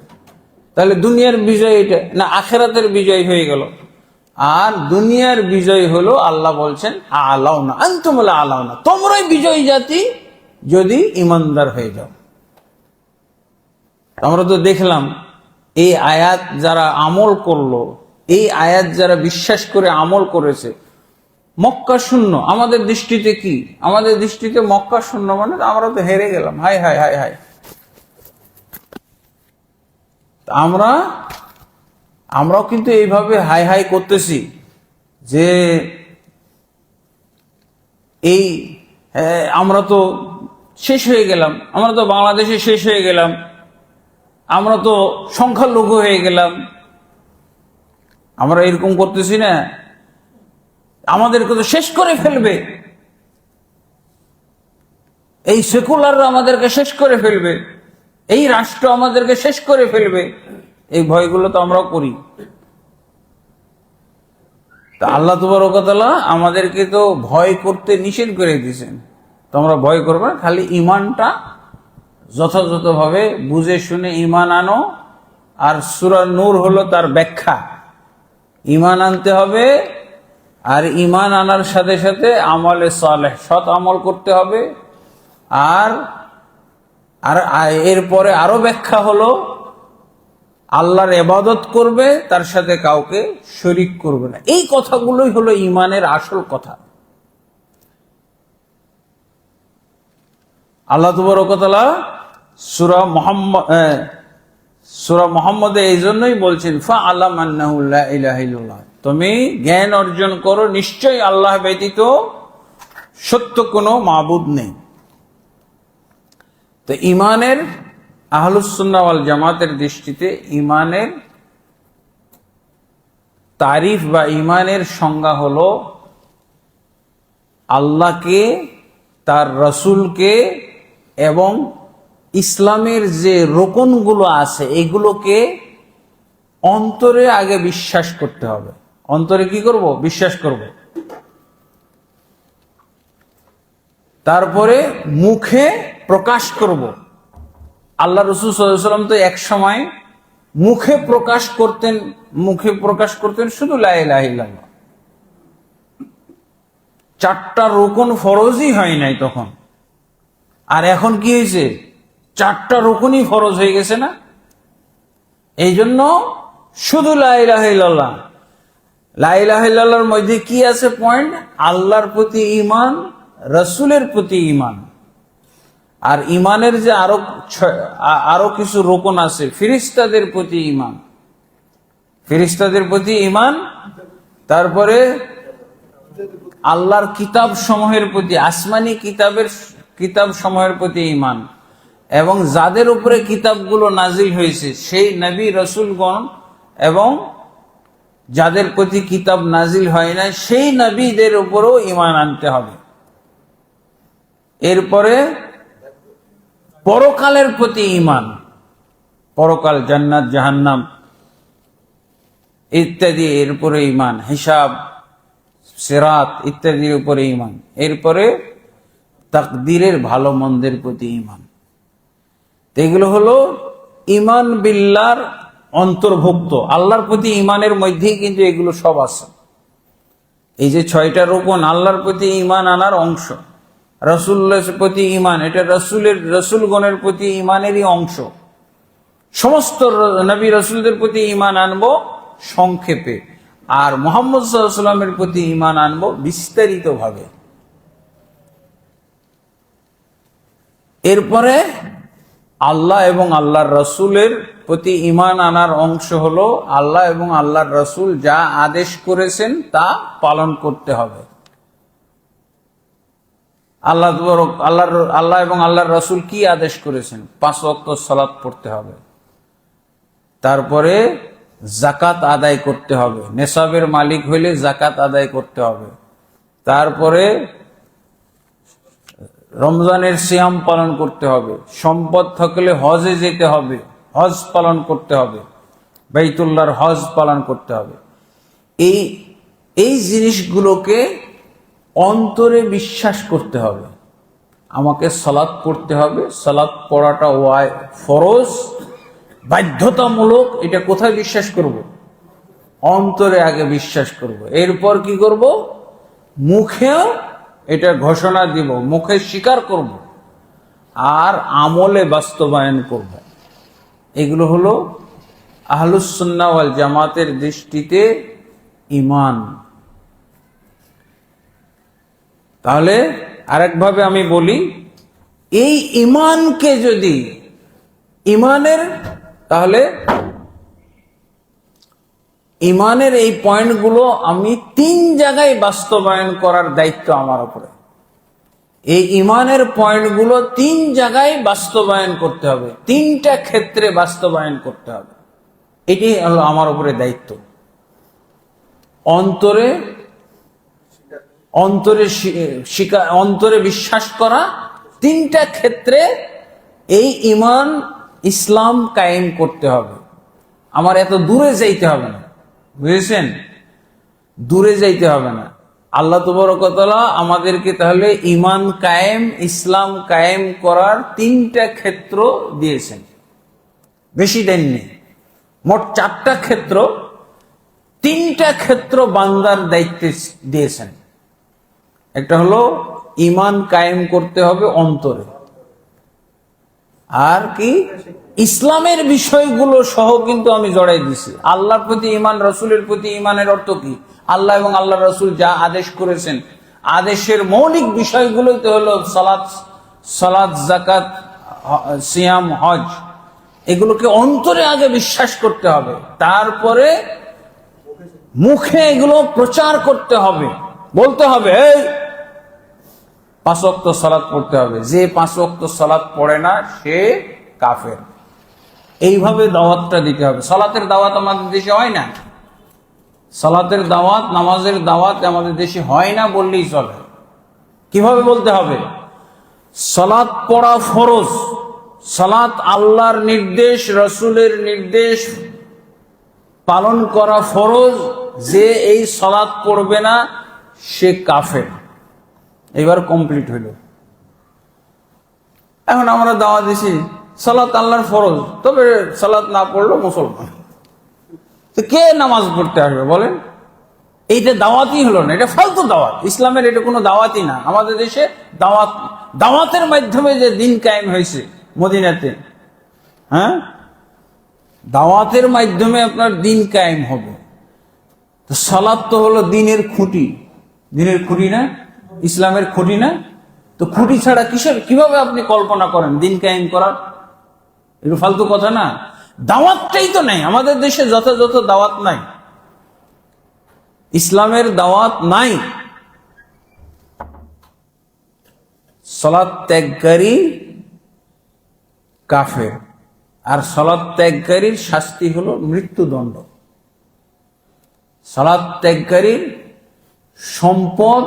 তাহলে দুনিয়ার বিজয় এটা না, আখিরাতের বিজয় হয়ে গেল। আর দুনিয়ার বিজয় হলো আল্লাহ বলছেন আলাউনা আনতুমুল আলাউনা, তোমরাই বিজয়ী জাতি যদি ইমানদার হয়ে যাও। আমরা তো দেখলাম এই আয়াত যারা আমল করলো, এই আয়াত যারা বিশ্বাস করে আমল করেছে, মক্কা শূন্য আমাদের দৃষ্টিতে কি? আমাদের দৃষ্টিতে মক্কা শূন্য মানে আমরা তো হেরে গেলাম, হাই হাই হাই হাই। আমরাও কিন্তু এইভাবে হাই হাই করতেছি যে এই আমরা তো শেষ হয়ে গেলাম, আমরা তো বাংলাদেশে শেষ হয়ে গেলাম, আমরা তো সংখ্যালঘু হয়ে গেলাম। আমরা এরকম করতেছি না? আমাদেরকে তো শেষ করে ফেলবে, এই সেকুলাররা আমাদেরকে শেষ করে ফেলবে, এই রাষ্ট্র আমাদেরকে শেষ করে ফেলবে, এই ভয়গুলো তো আমরাও করি। তা আল্লাহ তাবারক ওয়া তাআলা আমাদেরকে তো ভয় করতে নিষেধ করে দিয়েছেন, তো আমরা ভয় করবো না, খালি ঈমানটা যথাযথভাবে বুঝে শুনে ঈমান আনো। আর সূরা নূর হলো তার ব্যাখ্যা। ঈমান আনতে হবে, আর ঈমান আনার সাথে সাথে আমলে সালেহ, সৎ আমল করতে হবে। আর এরপরে আরো ব্যাখ্যা হলো আল্লাহর ইবাদত করবে, তার সাথে কাউকে শরীক করবে না। এই কথাগুলোই হলো ঈমানের আসল কথা। আল্লাহ তাবারক ওয়া তাআলা সূরা মুহাম্মদে এই জন্যই বলছেন ফাআলাম আন্নাহু লা ইলাহা ইল্লাল্লাহ, তুমি জ্ঞান অর্জন করো নিশ্চয়ই আল্লাহ ব্যতীত সত্য কোনো মাবুদ নেই। তো ঈমানের আহলুস সুন্নাহ ওয়াল জামাতের দৃষ্টিতে ঈমানের তারিফ বা ঈমানের সংজ্ঞা হলো আল্লাহকে, তার রাসূলকে এবং ইসলামের যে রোকনগুলো আছে এগুলোকে অন্তরে আগে বিশ্বাস করতে হবে। অন্তরে কি করব? বিশ্বাস করব। তারপরে মুখে প্রকাশ করব। আল্লাহ রাসূল সাল্লাল্লাহু আলাইহি ওয়াসাল্লাম তো এক সময় মুখে প্রকাশ করতেন শুধু লা ইলাহা ইল্লাল্লাহ। 4টা রুকন ফরজই হয় নাই তখন। আর এখন কি হয়েছে? 4টা রুকনই ফরজ হয়ে গেছে না? এই জন্য শুধু লা ইলাহা ইল্লাল্লাহ। লা ইলাহা ইল্লাল্লাহর মধ্যে কি আছে পয়েন্ট? আল্লাহর প্রতি ঈমান, রাসূলের প্রতি ঈমান। আর ঈমানের যে আরো কিছু রোকন আছে, ফেরেশতাদের প্রতি ঈমান, ফেরেশতাদের প্রতি ঈমান, তারপরে আল্লাহর কিতাব সমূহের প্রতি, আসমানি কিতাব সমূহের প্রতি ঈমান, এবং যাদের উপরে কিতাবগুলো নাজিল হয়েছে সেই নবী রাসূলগণ এবং যাদের প্রতি কিতাব নাজিল হয় না সেই নবীদের উপরও ঈমান আনতে হবে। এরপরে পরকালের প্রতি ঈমান, পরকাল, জান্নাত, জাহান্নাম ইত্যাদি, এরপরে ঈমান, হিসাব, সিরাত ইত্যাদির উপরে ঈমান। এরপরে তাকদীরের ভালো মন্দের প্রতি ঈমান। এগুলো হলো ঈমান বিল্লাহর অন্তর্ভুক্ত। আল্লাহর প্রতি ঈমানের মধ্যেই কিন্তু এগুলো সব আছে। এই যে 6টা রোকন আল্লাহর প্রতি ঈমান আনার অংশ। রাসূলের প্রতি ঈমান, এটা রাসূলগণের প্রতি ঈমানেরই অংশ। সমস্ত নবী রাসূলদের প্রতি ঈমান আনবো সংক্ষেপে, আর মুহাম্মদ সাল্লাল্লাহু আলাইহি ওয়াসাল্লামের প্রতি ঈমান আনবো বিস্তারিতভাবে। এরপরে আল্লাহ এবং আল্লাহর রাসূলের প্রতি ঈমান আনার অংশ হলো আল্লাহ এবং আল্লাহর রাসূল যা আদেশ করেছেন তা পালন করতে হবে। আল্লাহ এবং আল্লাহর রাসূল কি আদেশ করেছেন? 5 ওয়াক্ত সালাত পড়তে হবে, তারপরে যাকাত আদায় করতে হবে, নেসাবের মালিক হইলে যাকাত আদায় করতে হবে, তারপরে রমজানের সিয়াম পালন করতে হবে, সম্পদ থাকলে হজে যেতে হবে, হজ পালন করতে হবে, বাইতুল্লাহর হজ পালন করতে হবে। এই জিনিসগুলোকে অন্তরে বিশ্বাস করতে হবে। আমাকে সালাত পড়তে হবে, সালাত পড়াটা ফরজ, বাধ্যতামূলক। এটা কোথায় বিশ্বাস করব? অন্তরে আগে বিশ্বাস করব। এরপর কি করব? মুখেও এটা ঘোষণা দিব, মুখে স্বীকার করব, আর আমলে বাস্তবায়ন করব। এগুলো হলো আহলুস সুন্নাহ ওয়াল জামাতের দৃষ্টিতে ঈমান। তাহলে আরেকভাবে আমি বলি, এই ঈমানকে যদি তাহলে ঈমানের এই পয়েন্টগুলো আমি 3 জায়গায় বাস্তবায়ন করার দায়িত্ব আমার উপরে। এই ঈমানের পয়েন্টগুলো 3 জায়গায় বাস্তবায়ন করতে হবে, 3টা ক্ষেত্রে বাস্তবায়ন করতে হবে। এটি হলো আমার উপরে দায়িত্ব। অন্তরে বিশ্বাস করা, 3টা ক্ষেত্রে এই ঈমান ইসলাম কায়েম করতে হবে। আমার এত দূরে যাইতে হবে না, বুঝেছেন? দূরে যাইতে হবে না। আল্লাহ তাবারক ওয়া তাআলা আমাদেরকে তাহলে ঈমান কায়েম, ইসলাম কায়েম করার 3টা ক্ষেত্র দিয়েছেন, বেশি দেননি। মোট 4টা ক্ষেত্র, 3টা ক্ষেত্র বান্দার দায়িত্বে দিয়েছেন। একটা হলো ঈমান কায়েম করতে হবে অন্তরে, আর কি ইসলামের বিষয়গুলো সহ কিন্তু আমি জড়াই দিছি। আল্লাহর প্রতি ঈমান, রাসূলের প্রতি ঈমানের অর্থ কি? আল্লাহ এবং আল্লাহর রাসূল যা আদেশ করেছেন, আদেশের মৌলিক বিষয়গুলোতে হলো সালাত, যাকাত, সিয়াম, হজ। এগুলোকে অন্তরে আগে বিশ্বাস করতে হবে, তারপরে মুখে এগুলো প্রচার করতে হবে, বলতে হবে এই 5 ওয়াক্ত সালাত পড়তে হবে, যে 5 ওয়াক্ত সালাত পড়ে না সে কাফের। এইভাবে দাওয়াতটা দিতে হবে। সালাতের দাওয়াত আমাদের দেশে হয় না, সালাতের দাওয়াত, নামাজের দাওয়াত আমাদের দেশে হয় না বললেই চলে। কিভাবে বলতে হবে? সালাত পড়া ফরজ, সালাত আল্লাহর নির্দেশ, রাসূলের নির্দেশ পালন করা ফরজ। যে এই সালাত পড়বে না সে কাফের। এবার কমপ্লিট হইল। এখন আমরা দাওয়াত দিছি সালাত আল্লাহর ফরজ, তবে সালাত না পড়লো মুসলমান। তো কে নামাজ পড়তে আসবে বলেন? এইটা দাওয়াতই হলো না, এটা ফালতু দাওয়াত। ইসলামের এটা কোনো দাওয়াতই না। আমাদের দেশে দাওয়াতের মাধ্যমে যে দিন কায়েম হয়েছে মদিনাতে, হ্যাঁ, দাওয়াতের মাধ্যমে আপনার দিন কায়েম হবে। তো সালাত তো হলো দিনের খুঁটি, দিনের খুঁটি না, ইসলামের খুঁটি না? তো খুঁটি ছাড়া কিভাবে আপনি কল্পনা করেন দিন কায়েম করার? এগুলো ফালতু কথা না। দাওয়াতটাই তো নাই আমাদের দেশে, যথাযথ দাওয়াত নাই, ইসলামের দাওয়াত নাই। সালাত ত্যাগকারী কাফের, আর সালাত ত্যাগকারীর শাস্তি হলো মৃত্যুদণ্ড। সালাত ত্যাগকারীর সম্পদ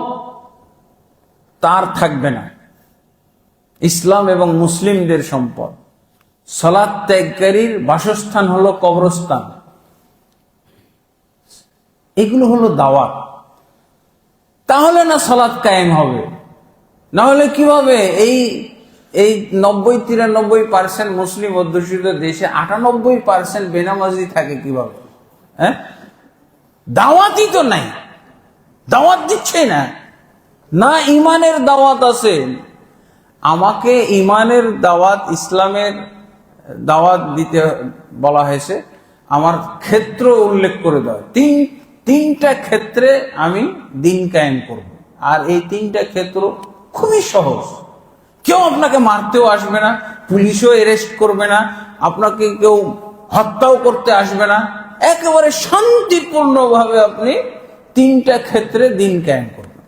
তার থাকবে না, ইসলাম এবং মুসলিমদের সম্পদ। সালাত ত্যাগকারীর বাসস্থান হলো কবরস্থান। এগুলো হলো দাওয়াত। তাহলে না সালাত কায়েম হবে, না হলে কিভাবে এই 90-93% মুসলিম অধ্যুষিত দেশে 98% বেনামাজি থাকে কিভাবে? হ্যাঁ, দাওয়াতই তো নাই, দাওয়াত দিচ্ছে না, না ইমানের দাওয়াত আছে। আমাকে ইমানের দাওয়াত, ইসলামের দাওয়াত দিতে বলা হয়েছে, আমার ক্ষেত্র উল্লেখ করে দেওয়া, তিনটা ক্ষেত্রে আমি দিন কায়েম করব। আর এই তিনটা ক্ষেত্র খুবই সহজ। কেউ আপনাকে মারতেও আসবে না, পুলিশও অ্যারেস্ট করবে না, আপনাকে কেউ হত্যাও করতে আসবে না। একেবারে শান্তিপূর্ণভাবে আপনি তিনটা ক্ষেত্রে দিন কায়েম করবেন।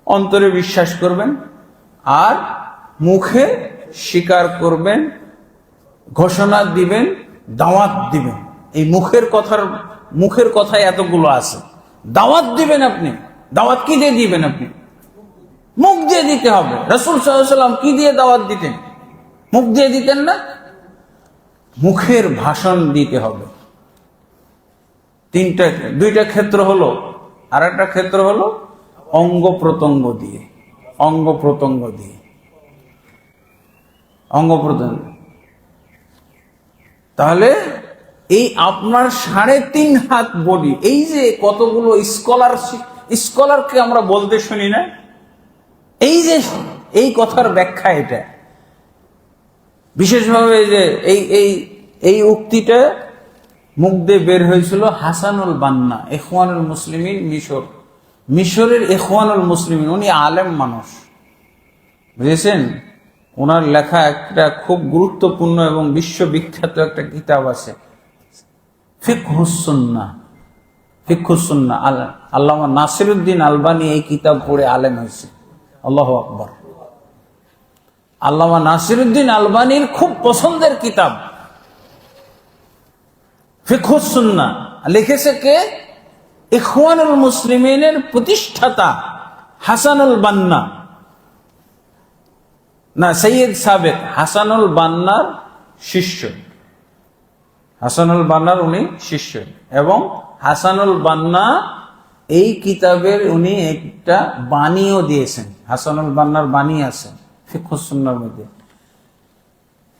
অন্তরে বিশ্বাস করবেন, আর মুখে স্বীকার করবেন, ঘোষণা দিবেন, দাওয়াত দিবেন। এই মুখের কথায় এতগুলো আছে। দাওয়াত দিবেন আপনি, দাওয়াত কি দিয়ে দিবেন? আপনি মুখ দিয়ে দিতে হবে। রাসূল সাল্লাল্লাহু আলাইহি ওয়াসাল্লাম কি দিয়ে দাওয়াত দিতেন? মুখ দিয়ে দিতেন না, মুখের ভাষণ দিতে হবে। দুইটা ক্ষেত্র হলো, আর একটা ক্ষেত্র হলো অঙ্গ প্রত্যঙ্গ দিয়ে। তাহলে এই আপনার 3.5 হাত বডি, এই যে কতগুলো স্কলারকে আমরা বলতে শুনি না, এই কথার ব্যাখ্যা এটা। বিশেষভাবে যে এই উক্তিটা মুখ দিয়ে বের হয়েছিল হাসানুল বান্না, ইখওয়ানুল মুসলিমিন, মিশরের ইখওয়ানুল মুসলিমিন। উনি আলেম মানুষ, বুঝেছেন? ওনার লেখা একটা খুব গুরুত্বপূর্ণ এবং বিশ্ববিখ্যাত একটা কিতাব আছে, ফিকহুস সুন্নাহ। আল্লামা নাসিরউদ্দিন আলবানী এই কিতাব পড়ে আলেম হয়েছে। আল্লাহু আকবার। আল্লামা নাসিরউদ্দিন আলবানীর খুব পছন্দের কিতাব ফিকহুস সুন্নাহ। লিখেছে কে? ইখওয়ানুল মুসলিমিনের প্রতিষ্ঠাতা হাসানুল বান্না, না সৈয়দ সাবেক, হাসানুল বান্নার শিষ্য। হাসানুল বান্নার উনি শিষ্য, এবং হাসানুল বান্না এই কিতাবের উনি একটা বাণীও দিয়েছেন। হাসানুল বান্নার বাণী আছে ফিকহুস সুন্নাহর মধ্যে।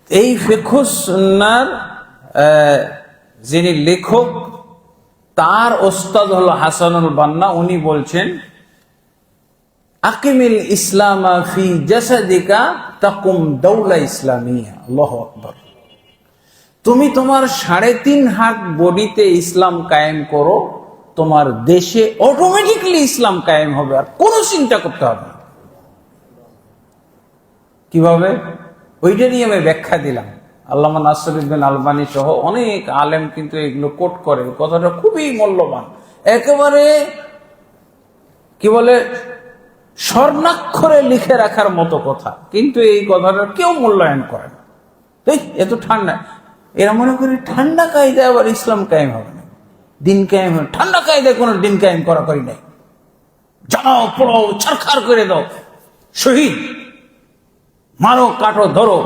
এই ফিকহুস সুন্নাহর যিনি লেখক, তার ওস্তাদ হলো হাসানুল বান্না। উনি বলছেন, আকিমিল ইসলামা ফি জাসাদিকা তাকুম দাওলা ইসলামিয়া। আল্লাহু আকবার। তুমি তোমার 3.5 হাত বডিতে ইসলাম কায়েম করো, তোমার দেশে অটোমেটিকলি ইসলাম কায়েম হবে, আর কোনো চিন্তা করতে হবে না। কিভাবে? ওইটা নিয়ে আমি ব্যাখ্যা দিলাম। আল্লামা নাসিরউদ্দিন আলবানী সহ অনেক আলেম কিন্তু এগুলো কোট করে। কথাটা খুবই মূল্যবান, একেবারে কি বলে স্বর্ণাক্ষরে লিখে রাখার মতো কথা, কিন্তু এই কথাটা কেউ মূল্যায়ন করে না। এত ঠান্ডা, এরা মনে করি ঠান্ডা কায়দায় আবার ইসলাম কায়েম হবে না, দিন কায়েম হবে। ঠান্ডা কায়দায় কোনো দিন কায়েম করা করি নাই। জ্বালাও, পোড়াও, ছারখার করে দাও, শহীদ, মারো, কাটো, ধরো,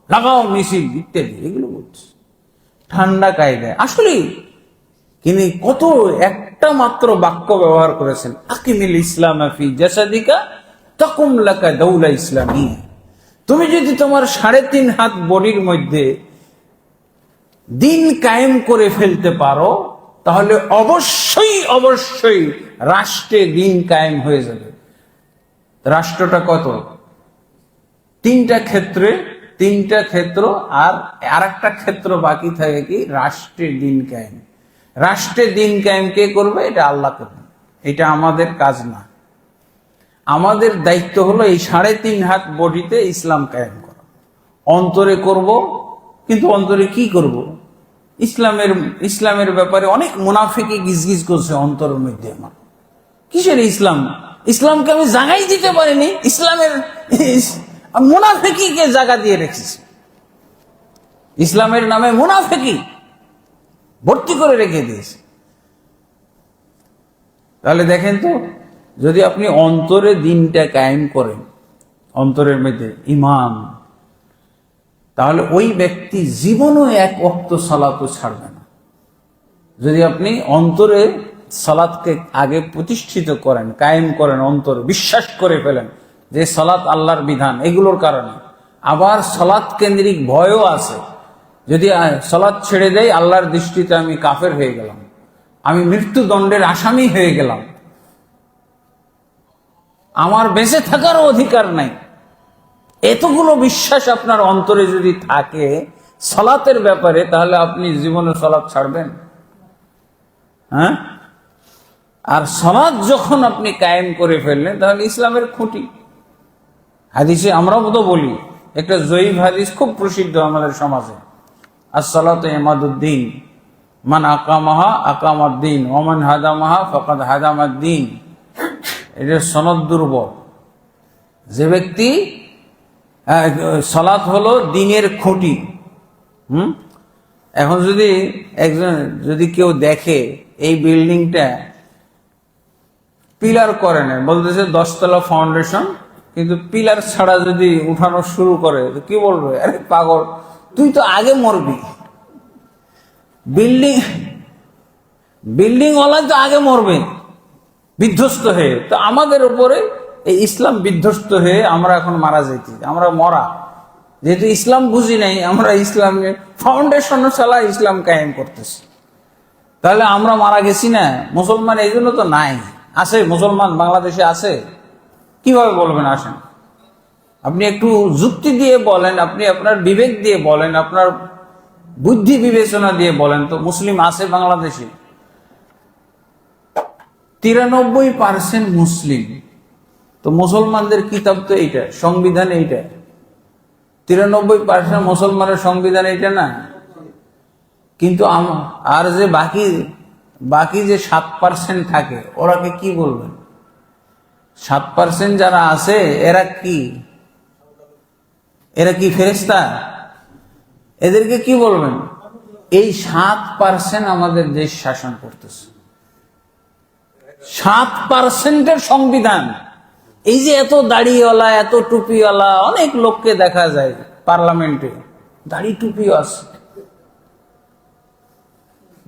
লাগাও মিছিল ইত্যাদি, এগুলো বলছে ঠান্ডা কায়দায়। আসলে তিনি কত একটা মাত্র বাক্য ব্যবহার করেছেন, আকিমিল ইসলামা ফি জাসাদিকা তাকুম লাকা দাওলা ইসলামিয়া। তুমি যদি তোমার 3.5 হাত বডির মধ্যে দিন কায়েম করে ফেলতে পারো, তাহলে অবশ্যই রাষ্ট্রে দিন কায়েম হয়ে যাবে। রাষ্ট্রটা কত? তিনটা ক্ষেত্র, আর আরেকটা ক্ষেত্র বাকি থাকে কি? রাষ্ট্রের দিন কায়েম। রাষ্ট্রের দিন কায়েম কে করবে? এটা আল্লাহ করবে, এটা আমাদের কাজ না। আমাদের দায়িত্ব হলো এই 3.5 হাত বডিতে ইসলাম কায়েম করা। অন্তরে করব, কিন্তু অন্তরে কি করব? ইসলামের ব্যাপারে অনেক মুনাফিকি গিজগিজ করছে অন্তরের মধ্যে। আমার কিসের ইসলাম? ইসলামকে আমি জাগাই দিতে পারিনি, ইসলামের মুনাফিকিকে জায়গা দিয়ে রেখেছি। ইসলামের নামে মুনাফিকি ভর্তি করে রেখে দিয়েছে। তাহলে দেখেন তো, যদি আপনি অন্তরে দিনটা কায়েম করেন, অন্তরের মধ্যে ঈমান, তাহলে ওই ব্যক্তি জীবনও এক ওয়াক্ত সালাতও ছাড়বে না। যদি আপনি অন্তরে সালাতকে আগে প্রতিষ্ঠিত করেন, কায়েম করেন, অন্তরে বিশ্বাস করে ফেলেন যে সালাত আল্লাহর বিধান, এগুলোর কারণে আবার সালাত কেন্দ্রিক ভয়ও আছে। যদি সালাত ছেড়ে দেয়, আল্লাহর দৃষ্টিতে আমি কাফের হয়ে গেলাম, আমি মৃত্যুদণ্ডের আসামি হয়ে গেলাম, আমার বেঁচে থাকারও অধিকার নাই। এতগুলো বিশ্বাস আপনার অন্তরে যদি থাকে সালাতের ব্যাপারে, তাহলে আপনি জীবনে সালাত ছাড়বেন? হ্যাঁ? আর সালাত যখন আপনি কায়েম করে ফেললেন, তাহলে ইসলামের খুঁটি। হাদিসে আমরাও তো বলি, একটা জয়ীফ হাদিস খুব প্রসিদ্ধ আমাদের সমাজে, আসসালাতু ইমাদুদ্দিন, মান আকামাহা আকামাদ্দিন, ওমান হাদামাহা ফাকাদ হাদামাদ্দিন। এটার সনদ দুর্বল। যে ব্যক্তি, সালাত হলো দিনের খুঁটি। এখন যদি কেউ দেখে এই বিল্ডিংটা পিলার করে না, বলতেছে 10 তলা ফাউন্ডেশন, কিন্তু পিলার ছাড়া যদি উঠানো শুরু করে, তো কি বলবে? আরে পাগল, তুই তো আগে মরবি। বিল্ডিং ওয়ালা তো আগে মরবে বিধ্বস্ত হয়ে। তো আমাদের উপরে এই ইসলাম বিধ্বস্ত হয়ে আমরা এখন মারা যাইছি, আমরা মরা। যেহেতু ইসলাম বুঝি নাই, আমরা ইসলামে ফাউন্ডেশন ছাড়া ইসলাম কায়েম করতেছি, তাহলে আমরা মারা গেছি না? মুসলমান এই জন্য তো নাই। আছে মুসলমান বাংলাদেশে আছে? কিভাবে বলবেন? আসেন, আপনি একটু যুক্তি দিয়ে বলেন, আপনি আপনার বিবেক দিয়ে বলেন, আপনার বুদ্ধি বিবেচনা দিয়ে বলেন তো, মুসলিম আছে বাংলাদেশে? 93% মুসলিম। তো মুসলমানদের কিতাব তো এইটা, সংবিধান এইটা। 93% মুসলমানের সংবিধান এইটা না? কিন্তু আর যে বাকি যে 7% থাকে, ওরাকে কি বলবেন? 7% যারা আছে, এরা কি ফেরেশতা? এদেরকে কি বলবেন? এই 7% আমাদের দেশ শাসন করতেছে। 7%-এর সংবিধান। এই যে এত দাড়িওয়ালা, এত টুপিওয়ালা অনেক লোককে দেখা যায় পার্লামেন্টে, দাড়ি টুপিও আছে,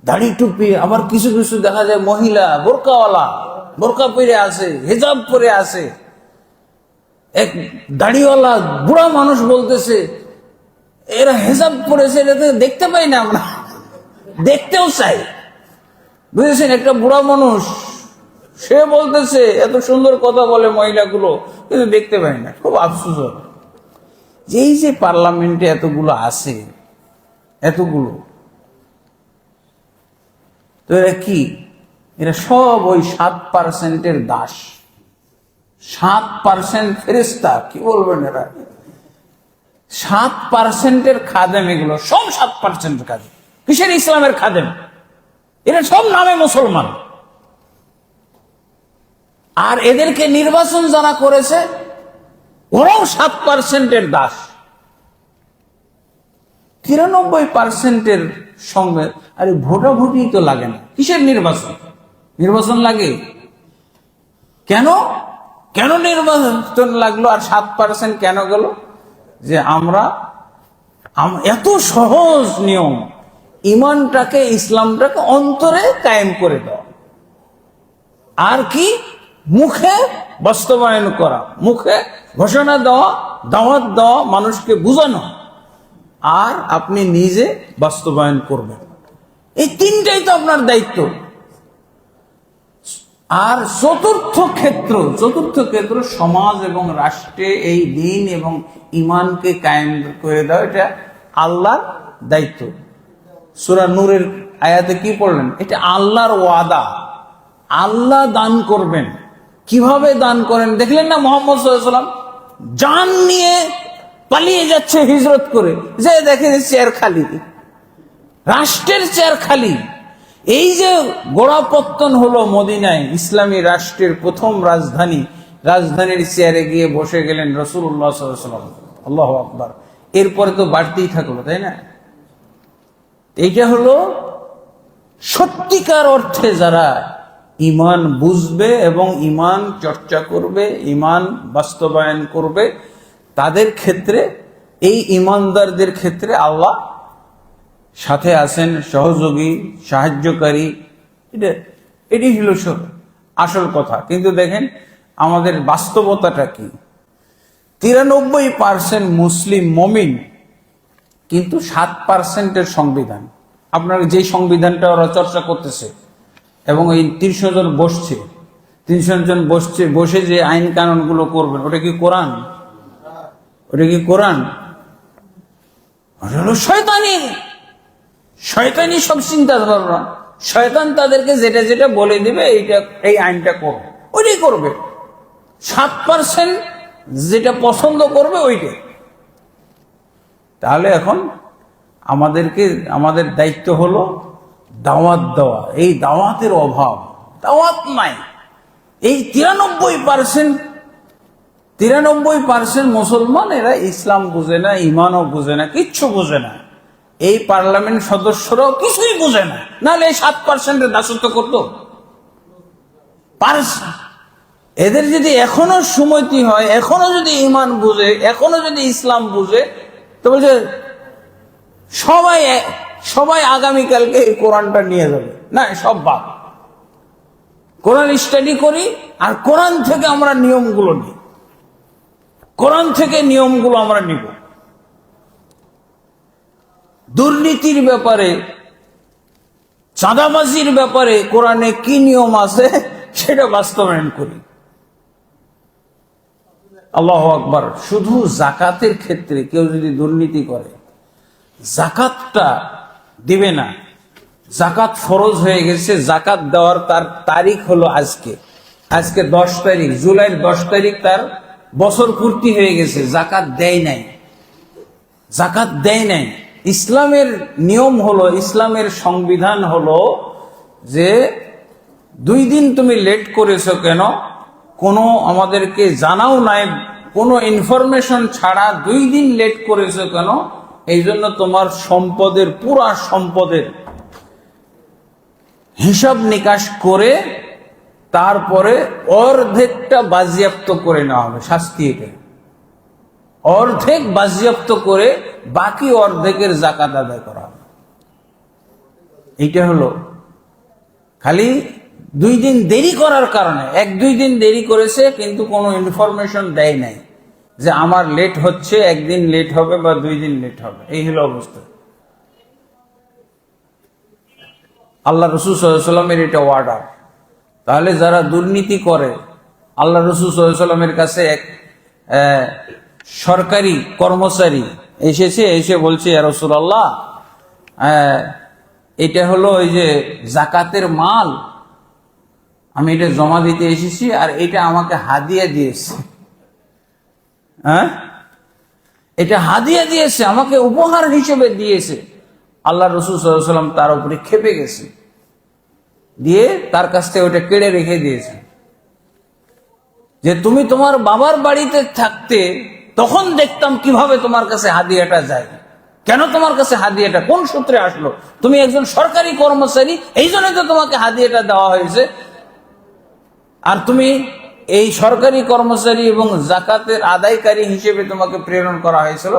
দাড়ি টুপি। আবার কিছু কিছু দেখা যায় মহিলা বোরকাওয়ালা, বোরকা পরে আছে, হিজাব পরে আছে। এক দাড়িওয়ালা বুড়া মানুষ বলতেছে, এরা হিজাব পরেছে, এটা দেখতে পাই না আমরা, দেখতেও চাই। বুঝেছেন? একটা বুড়া মানুষ, সে বলতেছে, এত সুন্দর কথা বলে মহিলাগুলো, কিন্তু দেখতে পাই না। খুব আফসোস হয় যে এই যে পার্লামেন্টে এতগুলো আছে, এতগুলো, তো এরা কি? এরা সব ওই 7%-এর দাস। 7% ফেরেশতা, কি বলবেন? এরা 7%-এর খাদেম। এগুলো সব 7%-এর খাদেম। কিসের ইসলামের খাদেম? এরা সব নামে মুসলমান। আর এদেরকে নির্বাচন যারা করেছে, ওরাও 7%-এর দাস। 93%-এর সঙ্গে আরে ভোটাভুটি তো লাগে না, কিসের নির্বাচন? নির্বাচন লাগে কেন? কেন নির্বাচন লাগলো? আর 7% কেন গেল? যে আমরা এত সহজ নিয়ম, ইমানটাকে, ইসলামটাকে অন্তরে কায়েম করে দেওয়া, আর কি মুখে বাস্তবায়ন করা, মুখে ঘোষণা দেওয়া, দাওয়াত দেওয়া, মানুষকে বুঝানো, আর আপনি নিজে বাস্তবায়ন করবেন। এই তিনটাই তো আপনার দায়িত্ব। আর চতুর্থ ক্ষেত্র সমাজ এবং রাষ্ট্রে এই দিন এবং ইমানকে কায়েম করে দেওয়া, এটা আল্লাহর দায়িত্ব। সূরা নূরের আয়াতে কি পড়লেন? এটা আল্লাহর ওয়াদা। আল্লাহ দান করবেন। কিভাবে দান করেন দেখলেন না? মুহাম্মদ সাল্লাল্লাহু আলাইহি ওয়াসাল্লাম জান নিয়ে পালিয়ে যাচ্ছে হিজরত করে, যে দেখেন চেয়ার খালি, রাষ্ট্রের চেয়ার খালি। এই যে গোড়াপত্তন হলো মদিনায়, ইসলামী রাষ্ট্রের প্রথম রাজধানীর চেয়ারে গিয়ে বসে গেলেন রাসূলুল্লাহ সাল্লাল্লাহু আলাইহি ওয়াসাল্লাম। আল্লাহু আকবার। এরপরে তো বাড়তেই থাকলো, তাই না? এইটা হলো সত্যিকার অর্থে যারা ইমান বুঝবে এবং ইমান চর্চা করবে, ইমান বাস্তবায়ন করবে, তাদের ক্ষেত্রে, এই ইমানদারদের ক্ষেত্রে আল্লাহ সাথে আছেন, সহযোগী, সাহায্যকারী। এটি হলো আসল কথা। কিন্তু দেখেন আমাদের বাস্তবতাটা কি? 93% মুসলিম মমিন, কিন্তু 7%-এর সংবিধান। আপনার যে সংবিধানটা ওরা চর্চা করতেছে এবং এই 300 জন বসছে, 300 জন বসে যে আইন কানুনগুলো করবেন, ওটা কি কোরআন? ওটা কি কোরআন? ওটা হলো শয়তানি সব চিন্তাধারা। শয়তান তাদেরকে যেটা যেটা বলে দিবে, এই আইনটা করবে, ওইটাই করবে। 7% যেটা পছন্দ করবে ওইটাই। তাহলে এখন আমাদের দায়িত্ব হলো দাওয়াত দেওয়া। এই দাওয়াতের অভাব, দাওয়াত নাই। এই 93% মুসলমান, এরা ইসলাম বুঝে না, ইমানও বুঝে না, কিচ্ছু বুঝে না। এই পার্লামেন্ট সদস্যরাও কিছুই বুঝে না, নাহলে এই 7%-এর দাসত্ব করতো? পারছে। এদের যদি এখনো সুমতি হয়, এখনো যদি ইমান বুঝে, এখনো যদি ইসলাম বুঝে, তো বলছে সবাই আগামীকালকে এই কোরআনটা নিয়ে যাবে। না, সব বাদ। কোরআন স্টাডি করি আর কোরআন থেকে আমরা নিয়মগুলো নিই, কোরআন থেকে নিয়মগুলো আমরা নিব। দুর্নীতির ব্যাপারে, চাঁদাবাজির ব্যাপারে কোরআনে কি নিয়ম আছে সেটা বাস্তবায়ন করি। আল্লাহু আকবার। শুধু জাকাতের ক্ষেত্রে কেউ যদি দুর্নীতি করে, জাকাতটা দিবে না, জাকাত ফরজ হয়ে গেছে, জাকাত দেওয়ার তার তারিখ হলো আজকে 10 তারিখ, জুলাইয়ের 10 তারিখ তার বছর পূর্তি হয়ে গেছে, জাকাত দেয় নাই। ইসলামের নিয়ম হলো, ইসলামের সংবিধান হলো যে 2 দিন তুমি লেট করেছো কেন, কোনো আমাদেরকে জানাও নাই, কোনো ইনফরমেশন ছাড়া 2 দিন লেট করেছো কেন, এই জন্য তোমার সম্পদের, পুরা সম্পদের হিসাব নিকাশ করে তারপরে অর্ধেকটা বাজেয়াপ্ত করে নেওয়া হবে। শাস্তি এটা, অর্ধেক বাজেয়াপ্ত করে বাকি অর্ধেকের জাকাত আদায় করা হবে। এইটা হলো, খালি 2 দিন দেরি করার কারণে, 1-2 দিন দেরি করেছে কিন্তু কোনো ইনফরমেশন দেয় নাই যে আমার লেট হচ্ছে, 1 দিন লেট হবে বা 2 দিন লেট হবে। এই হলো অবস্থা। আল্লাহ রাসূল সাল্লাল্লাহু আলাইহি ওয়াসাল্লামের এটা অর্ডার। তাহলে যারা দুর্নীতি করে, আল্লাহ রাসূল সাল্লাল্লাহু আলাইহি ওয়াসাল্লামের কাছে এক সরকারি কর্মচারী এসে বলছে, ইয়া রাসূলুল্লাহ, এটা হলো ওই যে জাকাতের মাল, আমি এটা জমা দিতে এসেছি, আর এটা আমাকে হাদিয়া দিয়েছে। এটা হাদিয়া দিয়েছে, আমাকে উপহার হিসেবে দিয়েছে। আল্লাহ রাসূল সাল্লাল্লাহু আলাইহি ওয়াসাল্লাম তার উপরে ক্ষেপে গেছে, দিয়ে তার কাছ থেকে ওটা কেড়ে রেখে দিয়েছে যে তুমি তোমার বাবার বাড়িতে থাকতে তখন দেখতাম কিভাবে তোমার কাছে হাদিয়াটা যায়, কেন তোমার কাছে হাদিয়াটা কোন সূত্রে আসলো, তুমি একজন সরকারি কর্মচারী, এই জন্য তো তোমাকে হাদিয়াটা দেওয়া হয়েছে। আর তুমি এই সরকারি কর্মচারী এবং জাকাতের আদায়কারী হিসেবে তোমাকে প্রেরণ করা হয়েছিল,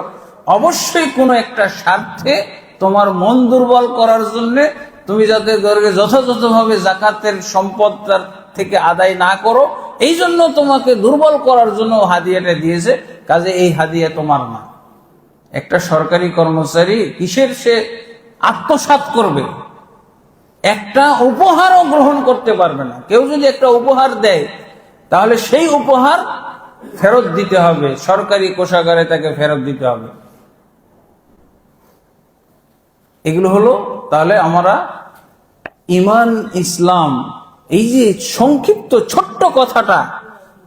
অবশ্যই কোনো একটা স্বার্থে তোমার মন দুর্বল করার জন্য, তুমি যাতে যথাযথভাবে জাকাতের সম্পদ থেকে আদায় না করো, এই জন্য তোমাকে দুর্বল করার জন্য হাদিয়াটা দিয়েছে। কাজে এই হাদিয়া তোমার না। একটা সরকারি কর্মচারী কিসের সে আত্মসাৎ করবে? একটা উপহারও গ্রহণ করতে পারবে না। কেউ যদি একটা উপহার দেয় তাহলে সেই উপহার ফেরত দিতে হবে, সরকারি কোষাগারে তাকে ফেরত দিতে হবে। এগুলো হলো তাহলে আমরা ইমান, ইসলাম, এই যে সংক্ষিপ্ত ছোট্ট কথাটা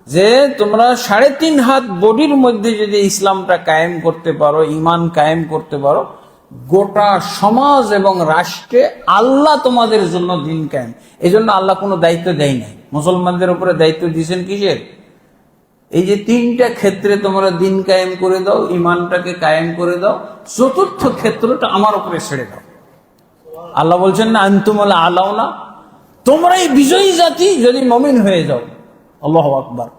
যে তোমরা 3.5 হাত বডির মধ্যে যদি ইসলামটা কায়েম করতে পারো, ইমান কায়েম করতে পারো, গোটা সমাজ এবং রাষ্ট্রে আল্লাহ তোমাদের জন্য দিন কায়েম। এই জন্য আল্লাহ কোনো দায়িত্ব দেয় নাই। মুসলমানদের উপরে দায়িত্ব দিয়েছেন কিসের? এই যে 3টা ক্ষেত্রে তোমরা দিন কায়েম করে দাও, ইমানটাকে কায়েম করে দাও, 4র্থ ক্ষেত্রটা আমার উপরে ছেড়ে দাও। আল্লাহ বলছেন না, আনতুমুল আলাউনা, তোমরাই বিজয়ী জাতি যদি মুমিন হয়ে যাও। আল্লাহু আকবার।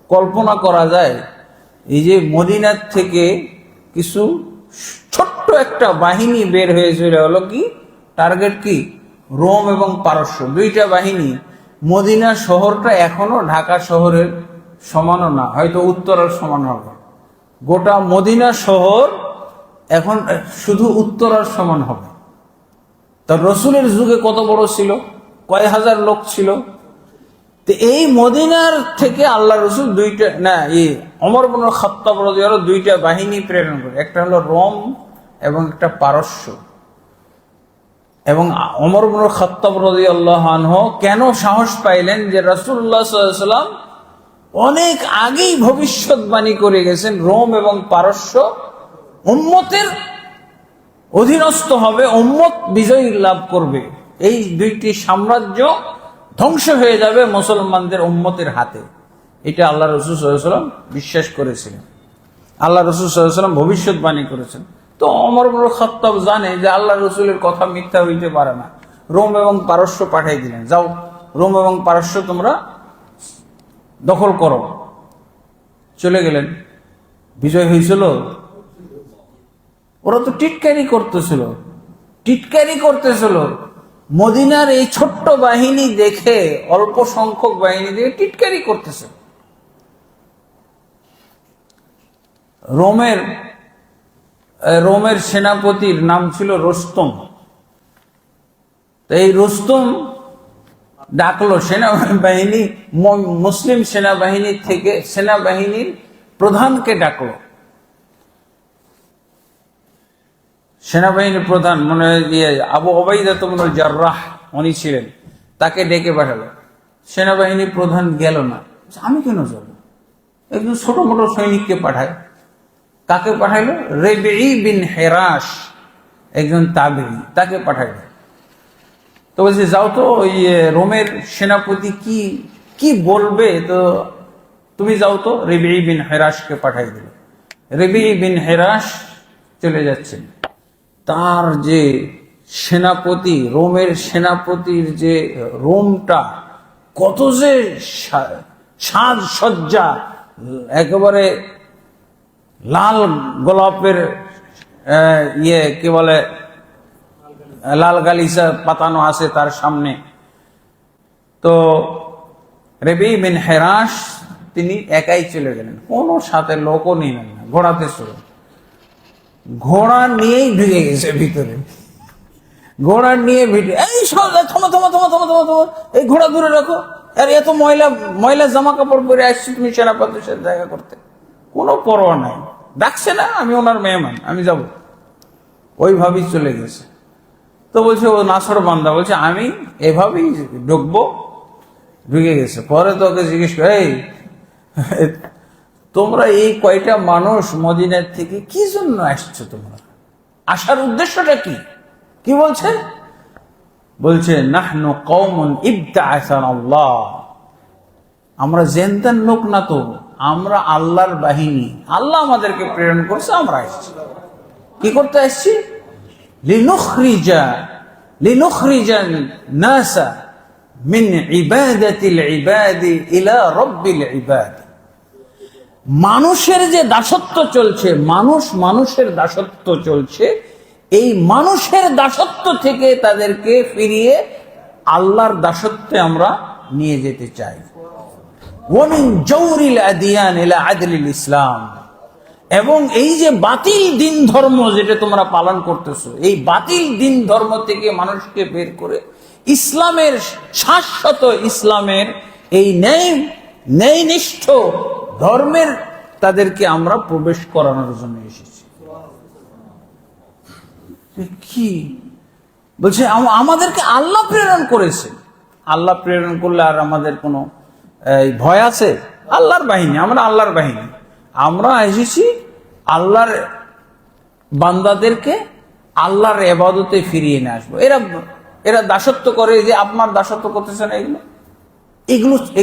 কল্পনা করা যায় এই যে মদিনার থেকে কিছু ছোট্ট একটা বাহিনী বের হয়েছিল, হলো কি টার্গেট কি রোম এবং পারস্য, দুইটা বাহিনী। মদিনা শহরটা এখনো ঢাকা শহরের সমানও না, হয়তো উত্তরার সমান হবে। গোটা মদিনা শহর এখন শুধু উত্তরার সমান হবে। তা রসুলের যুগে কত বড় ছিল, কয় হাজার লোক ছিল। তো এই মদিনার থেকে আল্লাহ রসুল দুইটা না ওমর ইবনে খাত্তাব রাদিয়াল্লাহু আনহু দুইটা বাহিনী প্রেরণ করে, একটা হলো রোম এবং একটা পারস্য। এবং ওমর ইবনে খাত্তাব রাদিয়াল্লাহু আনহু কেন সাহস পাইলেন যে রাসূলুল্লাহ সাল্লাল্লাহু আলাইহি ওয়াসাল্লাম অনেক আগেই ভবিষ্যৎবাণী করে গেছেন রোম এবং পারস্য উম্মতের অধীনস্থ হবে, উম্মত বিজয় লাভ করবে, এই দুইটি সাম্রাজ্য ধ্বংস হয়ে যাবে মুসলমানদের উম্মতের হাতে। এটা আল্লাহ রাসূল সাল্লাল্লাহু আলাইহি ওয়াসাল্লাম বিশ্বাস করেছিলেন, আল্লাহ রাসূল সাল্লাল্লাহু আলাইহি ওয়াসাল্লাম ভবিষ্যৎবাণী করেছেন। তো ওমর ইবনে খাত্তাব জানে যে আল্লাহ রসুলের কথা মিথ্যা হইতে পারে না, রোম এবং পারস্য পাঠাই দিলেন, যাও রোম এবং পারস্য তোমরা দখল করো। চলে গেলেন, বিজয় হয়েছিল। ওরা তো টিটকারি করতেছিল মদিনার এই ছোট্ট বাহিনী দেখে, অল্প সংখ্যক বাহিনী দেখে টিটকারি করতেছে। রোমের সেনাপতির নাম ছিল রুস্তম। এই রুস্তম ডাকলো সেনাবাহিনী, মুসলিম সেনাবাহিনী থেকে সেনাবাহিনীর প্রধানকে ডাকলো। সেনাবাহিনীর প্রধান মনে হয় আবু ওবাইদা ইবনে জাররাহ উনি ছিলেন, তাকে ডেকে পাঠালো। সেনাবাহিনীর প্রধান গেল না। আমি কেন যাব? একজন ছোট মোটো সৈনিককে পাঠায়। কাকে পাঠাইলো? রেবিঈ বিন হেরাস, একজন তাবেঈ, তাকে পাঠাইলো। তো বলছে যাও তো ওই রোমের সেনাপতি কি বলবে, তো তুমি যাও তো। রেবিঈ বিন হেরাসকে পাঠাই দিল। রেবিঈ বিন হেরাস চলে যাচ্ছেন। তার যে সেনাপতি, রোমের সেনাপতির যে রোমটা কত যে সাজসজ্জা, একেবারে লাল গোলাপের কি বলে লাল গালিচা পাতানো আছে তার সামনে। তো রেবিঈ বিন হেরাস তিনি একাই চলে গেলেন, কোনো সাথে লোকও নিলেন না, ঘোড়াতে চলে। ঘোড়া নিয়েই ঢুকে গেছে ভিতরে, ঘোড়া নিয়ে ভিতরে। এই থামো, এই ঘোড়া দূরে রাখো, আর এত ময়লা জামা কাপড় পরে আসছি তুমি সেনাপতির সাথে দেখা করতে, কোনো পরোয়া নাই। ডাকছে না, আমি ওনার মেহমান, আমি যাব। ওইভাবেই চলে গেছে। তো বলছে ও নাছর বান্দা, বলছে আমি এভাবেই ঢুকবো, ঢুকে গেছে। পরে তোকে জিজ্ঞেস করে, এই তোমরা এই কয়টা মানুষ মদিনার থেকে কি জন্য আসছো, তোমরা আসার উদ্দেশ্যটা কি বলছে? বলছে নাহনু কওমুন ইবতাআসানাল্লাহ, আমরা জেনতেন লোক না তো, আমরা আল্লাহর বাহিনী, আল্লাহ আমাদেরকে প্রেরণ করছে, আমরা আসছি। কি করতে আসছি? লিনুখরিজা নাসা মিন ইবাদাতিল ইবাদি ইলা রাব্বিল ইবাদ। মানুষের যে দাসত্ব চলছে, মানুষের দাসত্ব চলছে, এই মানুষের দাসত্ব থেকে তাদেরকে ফিরিয়ে আল্লাহর দাসত্বে আমরা নিয়ে যেতে চাই। ওয়ামিন জাওরিল আদিয়ান ইলা আদলিল ইসলাম, এবং এই যে বাতিল দিন ধর্ম যেটা তোমরা পালন করতেছো, এই বাতিল দিন ধর্ম থেকে মানুষকে বের করে ইসলামের শাশ্বত, ইসলামের এই ন্যায়নিষ্ঠ ধর্মের তাদেরকে আমরা প্রবেশ করানোর জন্য এসেছি। কি বলছে? আমাদেরকে আল্লাহ প্রেরণ করেছে। আল্লাহ প্রেরণ করলে আর আমাদের কোনো ভয় আছে? আল্লাহর বাহিনী, আমরা আল্লাহর বাহিনী, আমরা এসেছি আল্লাহর বান্দাদেরকে আল্লাহর ইবাদতে ফিরিয়ে নিয়ে আসবো। এরা দাসত্ব করে, যে আপনার দাসত্ব করতেছে না,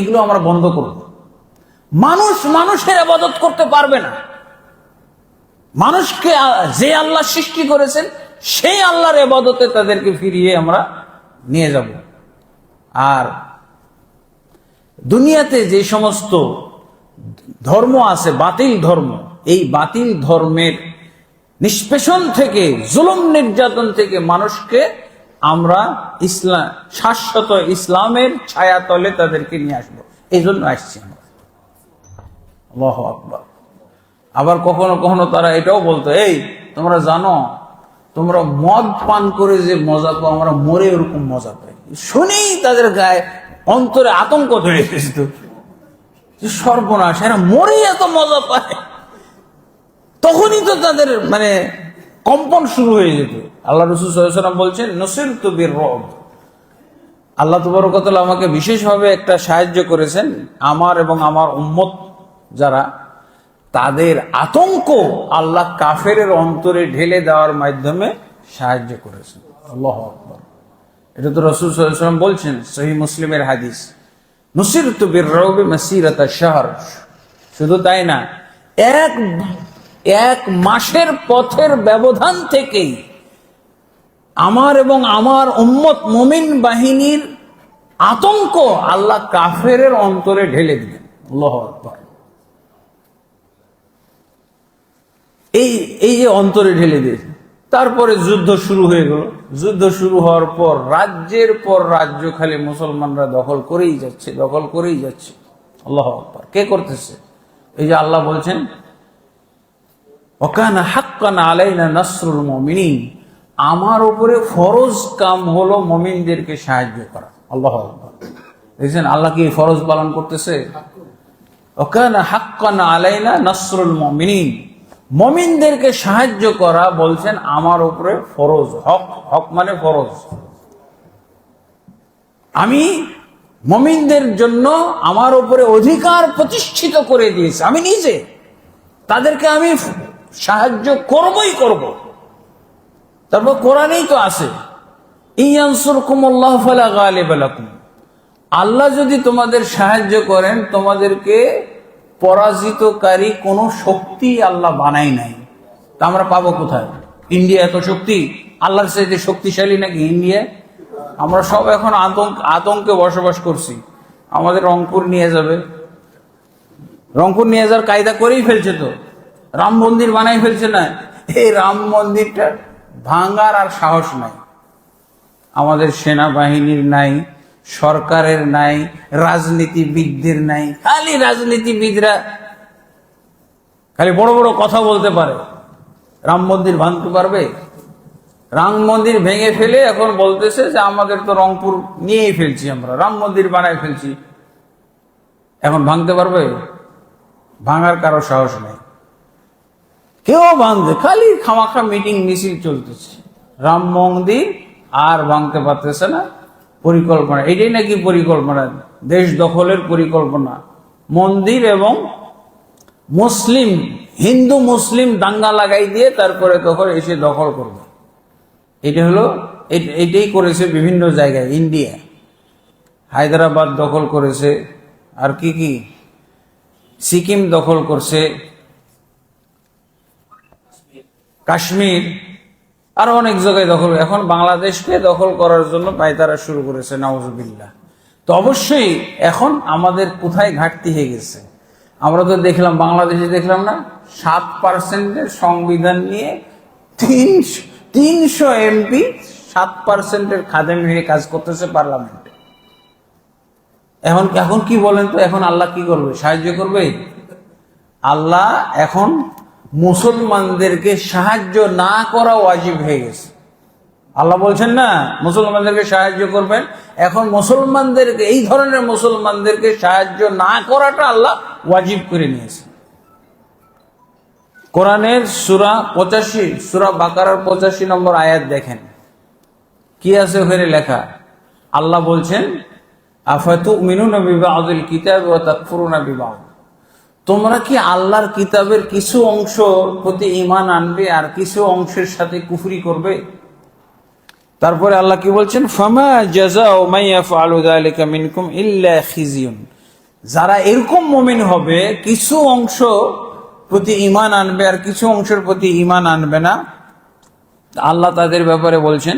এগুলো আমরা বন্ধ করব। মানুষের ইবাদত করতে পারবে না। মানুষকে যে আল্লাহ সৃষ্টি করেছেন সেই আল্লাহর ইবাদতে তাদেরকে ফিরিয়ে আমরা নিয়ে যাব। আর দুনিয়াতে যে সমস্ত ধর্ম আছে বাতিল ধর্ম, এই বাতিল ধর্মের নিষ্পেষণ থেকে, জুলুম নির্যাতন থেকে মানুষকে আমরা ইসলাম, শাশ্বত ইসলামের ছায়াতলে তাদেরকে নিয়ে আসবো, এই জন্য আসছি আমরা। আল্লাহু আকবার। আবার কখনো কখনো তারা এটাও বলতো, এই তোমরা জানো তোমরা মদ পান করে যে মজা পাও, আমরা মরে ওরকম মজা পাই। শুনেই তাদের গায়ে অন্তরে আতঙ্ক ধরে এসেছিল, সর্বনাশ, এরা মরে এত মজা পায়। তখনই তো তাদের মানে কম্পন শুরু হয়ে যেত। আল্লাহ রাসূল সাল্লাল্লাহু আলাইহি ওয়াসাল্লাম বলছেন, নুসিরতু বির-রুব। আল্লাহ তাবারক ওয়া তাআলা আমাকে বিশেষভাবে একটা সাহায্য করেছেন, আমার এবং আমার উম্মত যারা, তাদের আতঙ্ক আল্লাহ কাফেরের অন্তরে ঢেলে দেওয়ার মাধ্যমে সাহায্য করেছেন। আল্লাহু আকবার। এটা তো রাসূল সাল্লাল্লাহু আলাইহি ওয়াসাল্লাম বলছেন, সহিহ মুসলিমের হাদিস, নুসিরতু বির-রুব মাসিরাতা শাহর। শুধু তাই না, এক মাসের পথের ব্যবধান থেকেই আমার এবং আমার উম্মত মুমিন বাহিনীর আতঙ্ক আল্লাহ কাফেরের অন্তরে ঢেলে দিলেন। আল্লাহু আকবার। এই যে অন্তরে ঢেলে দিয়েছে, তারপরে যুদ্ধ শুরু হয়ে গেল। যুদ্ধ শুরু হওয়ার পর রাজ্যের পর রাজ্য খালি মুসলমানরা দখল করেই যাচ্ছে, দখল করেই যাচ্ছে। আল্লাহু আকবার। কে করতেছে? এই যে আল্লাহ বলছেন, ওয়াকানা হাক্কান আলাইনা নাসরুল মুমিনিন, আমার উপরে ফরজ কাম হলো মুমিনদেরকে সাহায্য করা। আল্লাহু আকবার। দেখছেন আল্লাহ কি ফরজ পালন করতেছে? ওয়াকানা হাক্কান আলাইনা নাসরুল মুমিনিন, মুমিনদেরকে সাহায্য করা বলছেন আমার উপরে ফরজ। হক, হক মানে ফরজ। আমি মুমিনদের জন্য আমার উপরে অধিকার প্রতিষ্ঠিত করে দিয়েছি, আমি নিজে তাদেরকে আমি সাহায্য করবই করব। তারপর কোরআনেই তো আছে, ইয়ানসুরকুমুল্লাহু ফালা গালিবা লাকুম, আল্লাহ যদি তোমাদের সাহায্য করেন, তোমাদেরকে পরাজিতকারী কোন শক্তি আল্লাহ বানাই নাই। তা আমরা পাবো কোথায়? ইন্ডিয়া এত শক্তি, আল্লাহর চাইতে শক্তিশালী নাকি ইন্ডিয়া? আমরা সব এখন আতঙ্কে বসবাস করছি। আমাদের রংপুর নিয়ে যাবে, রংপুর নিয়ে যাওয়ার কায়দা করেই ফেলছে তো, রাম মন্দির বানাই ফেলছে না? এই রাম মন্দিরটা ভাঙার আর সাহস নাই, আমাদের সেনাবাহিনীর নাই, সরকারের নাই, রাজনীতিবিদদের নাই। খালি রাজনীতিবিদরা খালি বড় বড় কথা বলতে পারে, রাম মন্দির ভাঙতে পারবে? রাম মন্দির ভেঙে ফেলে এখন বলতেছে যে আমাদের তো রংপুর নিয়েই ফেলছি, আমরা রাম মন্দির বানাই ফেলছি, এখন ভাঙতে পারবে? ভাঙার কারো সাহস নেই, কেউ ভাঙতে, খালি খামাখা মিটিং মিছিল চলতেছে। রাম মন্দির আর ভাঙতে পারতেছে না। পরিকল্পনা, এটাই নাকি পরিকল্পনা, দেশ দখলের পরিকল্পনা। মন্দির এবং মুসলিম, হিন্দু মুসলিম দাঙ্গা লাগাই দিয়ে তারপরে তখন এসে দখল করবে। এটা হলো, এটাই করেছে বিভিন্ন জায়গায়। ইন্ডিয়া হায়দ্রাবাদ দখল করেছে, আর কি কি সিকিম দখল করছে, কাশ্মীর, আরো অনেক জায়গায় দখল। এখন বাংলাদেশকে দখল করার জন্য পায়তারা শুরু করেছে, নাউজুবিল্লাহ। তো অবশ্যই এখন আমাদের কোথায় ঘাটতি হয়ে গেছে? আমরা তো দেখলাম, বাংলাদেশে দেখলাম না, 7% সংবিধান নিয়ে 300 এমপি 7% খাদেম হয়ে কাজ করতেছে পার্লামেন্টে। এখন কি বলেন তো, এখন আল্লাহ কি করবে? সাহায্য করবে? আল্লাহ এখন মুসলমানদেরকে সাহায্য না করা ওয়াজিব হয়ে গেছে। আল্লাহ বলছেন না মুসলমানদেরকে সাহায্য করবেন, এখন মুসলমানদেরকে, এই ধরনের মুসলমানদেরকে সাহায্য না করাটা আল্লাহ ওয়াজিব করে নিয়েছে। কোরআনের সূরা 85, সূরা বাকারার 85 নম্বর আয়াত দেখেন, কি আছে ওখানে লেখা? আল্লাহ বলছেন, আফাতুমিনুনা বিবাদিল কিতাবি ওয়া তাকফুরুনা বিবাদ, তোমরা কি আল্লাহর কিতাবের কিছু অংশ প্রতি ঈমান আনবে আর কিছু অংশের সাথে কুফরি করবে? তারপরে আল্লাহ কি বলছেন, ফামা জাযাউ মান ইয়াফআলু যালিকা মিনকুম ইল্লা খিজিয়ুন, যারা এরকম মুমিন হবে, কিছু অংশ প্রতি ঈমান আনবে আর কিছু অংশের প্রতি ঈমান আনবে না, আল্লাহ তাদের ব্যাপারে বলছেন,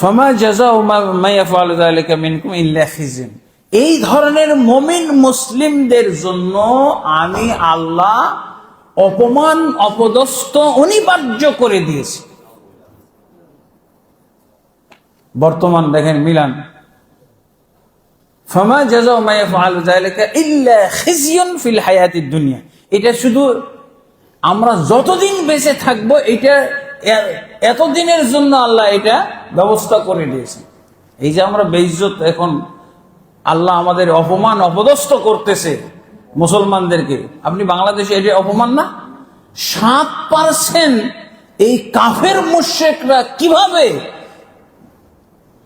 ফামা জাযাউ মা ইয়াফআলু যালিকা মিনকুম ইল্লা খিজিন। এই ধরনের মুমিন মুসলিমদের জন্য আমি আল্লাহ অপমান অপদস্থ অনিবার্য করে দিয়েছি। বর্তমান দেখেন মিলান, ফামা জাযাউ মা ইয়াফআলু যালিকা ইল্লা খিজিয়ুন ফিল হায়াতিদ দুনিয়া। এটা শুধু আমরা যতদিন বেঁচে থাকবো, এটা এতদিনের জন্য আল্লাহ এটা ব্যবস্থা করে দিয়েছে। এই যে আমরা বেইজ্জত, এখন আল্লাহ আমাদের অপমান অপদস্থ করতেছে মুসলমানদেরকে। আপনি বাংলাদেশে এটা অপমান না? 7% এই কাফের মুশরিকরা কিভাবে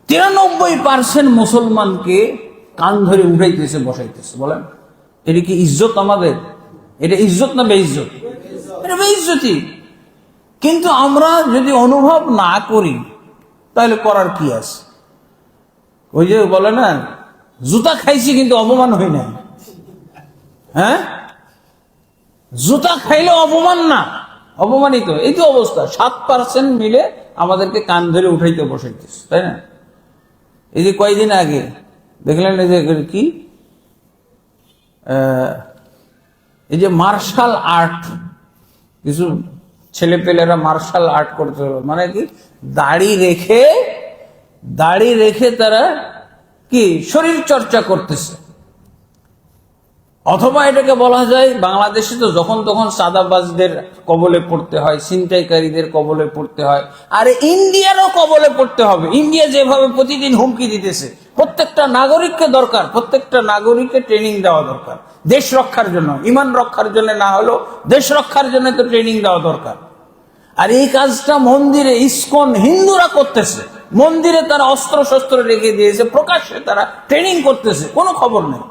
93% মুসলমানকে কান ধরে উঠাইতেছে বসাইতেছে, বলেন এটা কি ইজ্জত আমাদের? এটা ইজ্জত না বেইজ্জত? এটা বেইজ্জতি। কিন্তু আমরা যদি অনুভব না করি তাহলে করার কি আছে? ওই যে বলে না, জুতা খাইছি কিন্তু অপমান হই না। হ্যাঁ, জুতা খাইলে অপমান না, অপমানিত। এই তো অবস্থা, 7% মিলে আমাদেরকে কান ধরে উঠাইতে বসাইতেছে, তাই না? এই যে কয়েকদিন আগে দেখলেন এই যে কি এই যে মার্শাল আর্ট, কিছু ছেলেপেলেরা মার্শাল আর্ট করতে হবে, মানে কি দাড়ি রেখে তারা কি শরীর চর্চা করতেছে। অথবা এটাকে বলা যায়, বাংলাদেশে তো যখন তখন সাদাবাজদের কবলে পড়তে হয়, ছিনতাইকারীদের কবলে পড়তে হয়, আর ইন্ডিয়ারও কবলে পড়তে হবে। ইন্ডিয়া যেভাবে প্রতিদিন হুমকি দিতেছে, প্রত্যেকটা নাগরিককে দরকার, প্রত্যেকটা নাগরিককে ট্রেনিং দেওয়া দরকার দেশ রক্ষার জন্য, ইমান রক্ষার জন্য না হলেও দেশ রক্ষার জন্য তো ট্রেনিং দেওয়া দরকার। আর এই কাজটা মন্দিরে ইসকন হিন্দুরা করতেছে, মন্দিরে তারা অস্ত্র শস্ত্র রেখে দিয়েছে, প্রকাশ্যে তারা ট্রেনিং করতেছে, কোনো খবর নেই।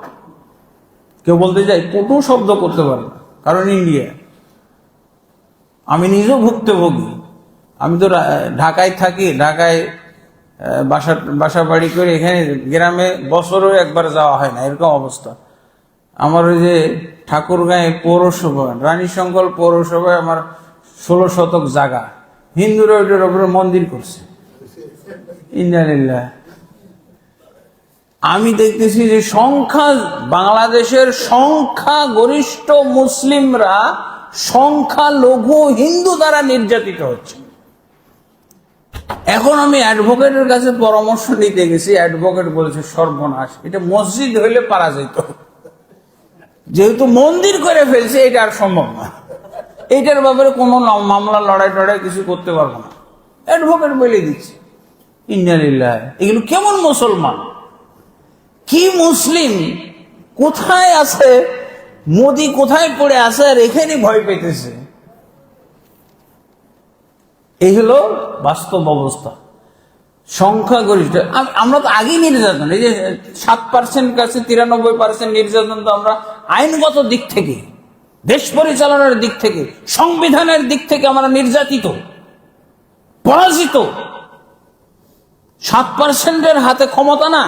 কেউ বলতে যায় কটু শব্দ করতে পারে না, কারণ ইন্ডিয়া। আমি নিজেও ভুক্তভোগী। আমি তো ঢাকায় থাকি, ঢাকায় বাসা বাড়ি করে, এখানে গ্রামে বছরও একবার যাওয়া হয় না, এরকম অবস্থা। আমার ওই যে ঠাকুরগাঁয়ে পৌরসভা, রানীশঙ্কল পৌরসভায় আমার 16 শতক জায়গা, হিন্দুরা ওইটার উপরে মন্দির করছে। ইন্নালিল্লাহ। আমি দেখতেছি যে বাংলাদেশের সংখ্যা গরিষ্ঠ মুসলিমরা সংখ্যালঘু হিন্দু দ্বারা নির্যাতিত হচ্ছে। এখন আমি অ্যাডভোকেটের কাছে পরামর্শ নিতে গেছি, অ্যাডভোকেট বলেছে সর্বনাশ, এটা মসজিদ হইলে পারা যেত, যেহেতু মন্দির করে ফেলছে এটা আর সম্ভব না, এইটার ব্যাপারে কোনো মামলা লড়াই টড়াই কিছু করতে পারবো না, অ্যাডভোকেট বলে দিচ্ছে। ইন্নালিল্লাহ। এগুলো কেমন মুসলমান, কি মুসলিম, কোথায় আছে মোদি, কোথায় পড়ে আছে, আর এখানে ভয় পেতেছে। এই হলো বাস্তব অবস্থা। সংখ্যাগরিষ্ঠ আমরা তো আগেই নির্যাতন, এই যে 7% কাছে 93% নির্যাতন তো আমরা আইনগত দিক থেকে, দেশ পরিচালনার দিক থেকে, সংবিধানের দিক থেকে আমরা নির্যাতিত, পরাজিত। 7%-এর হাতে ক্ষমতা না,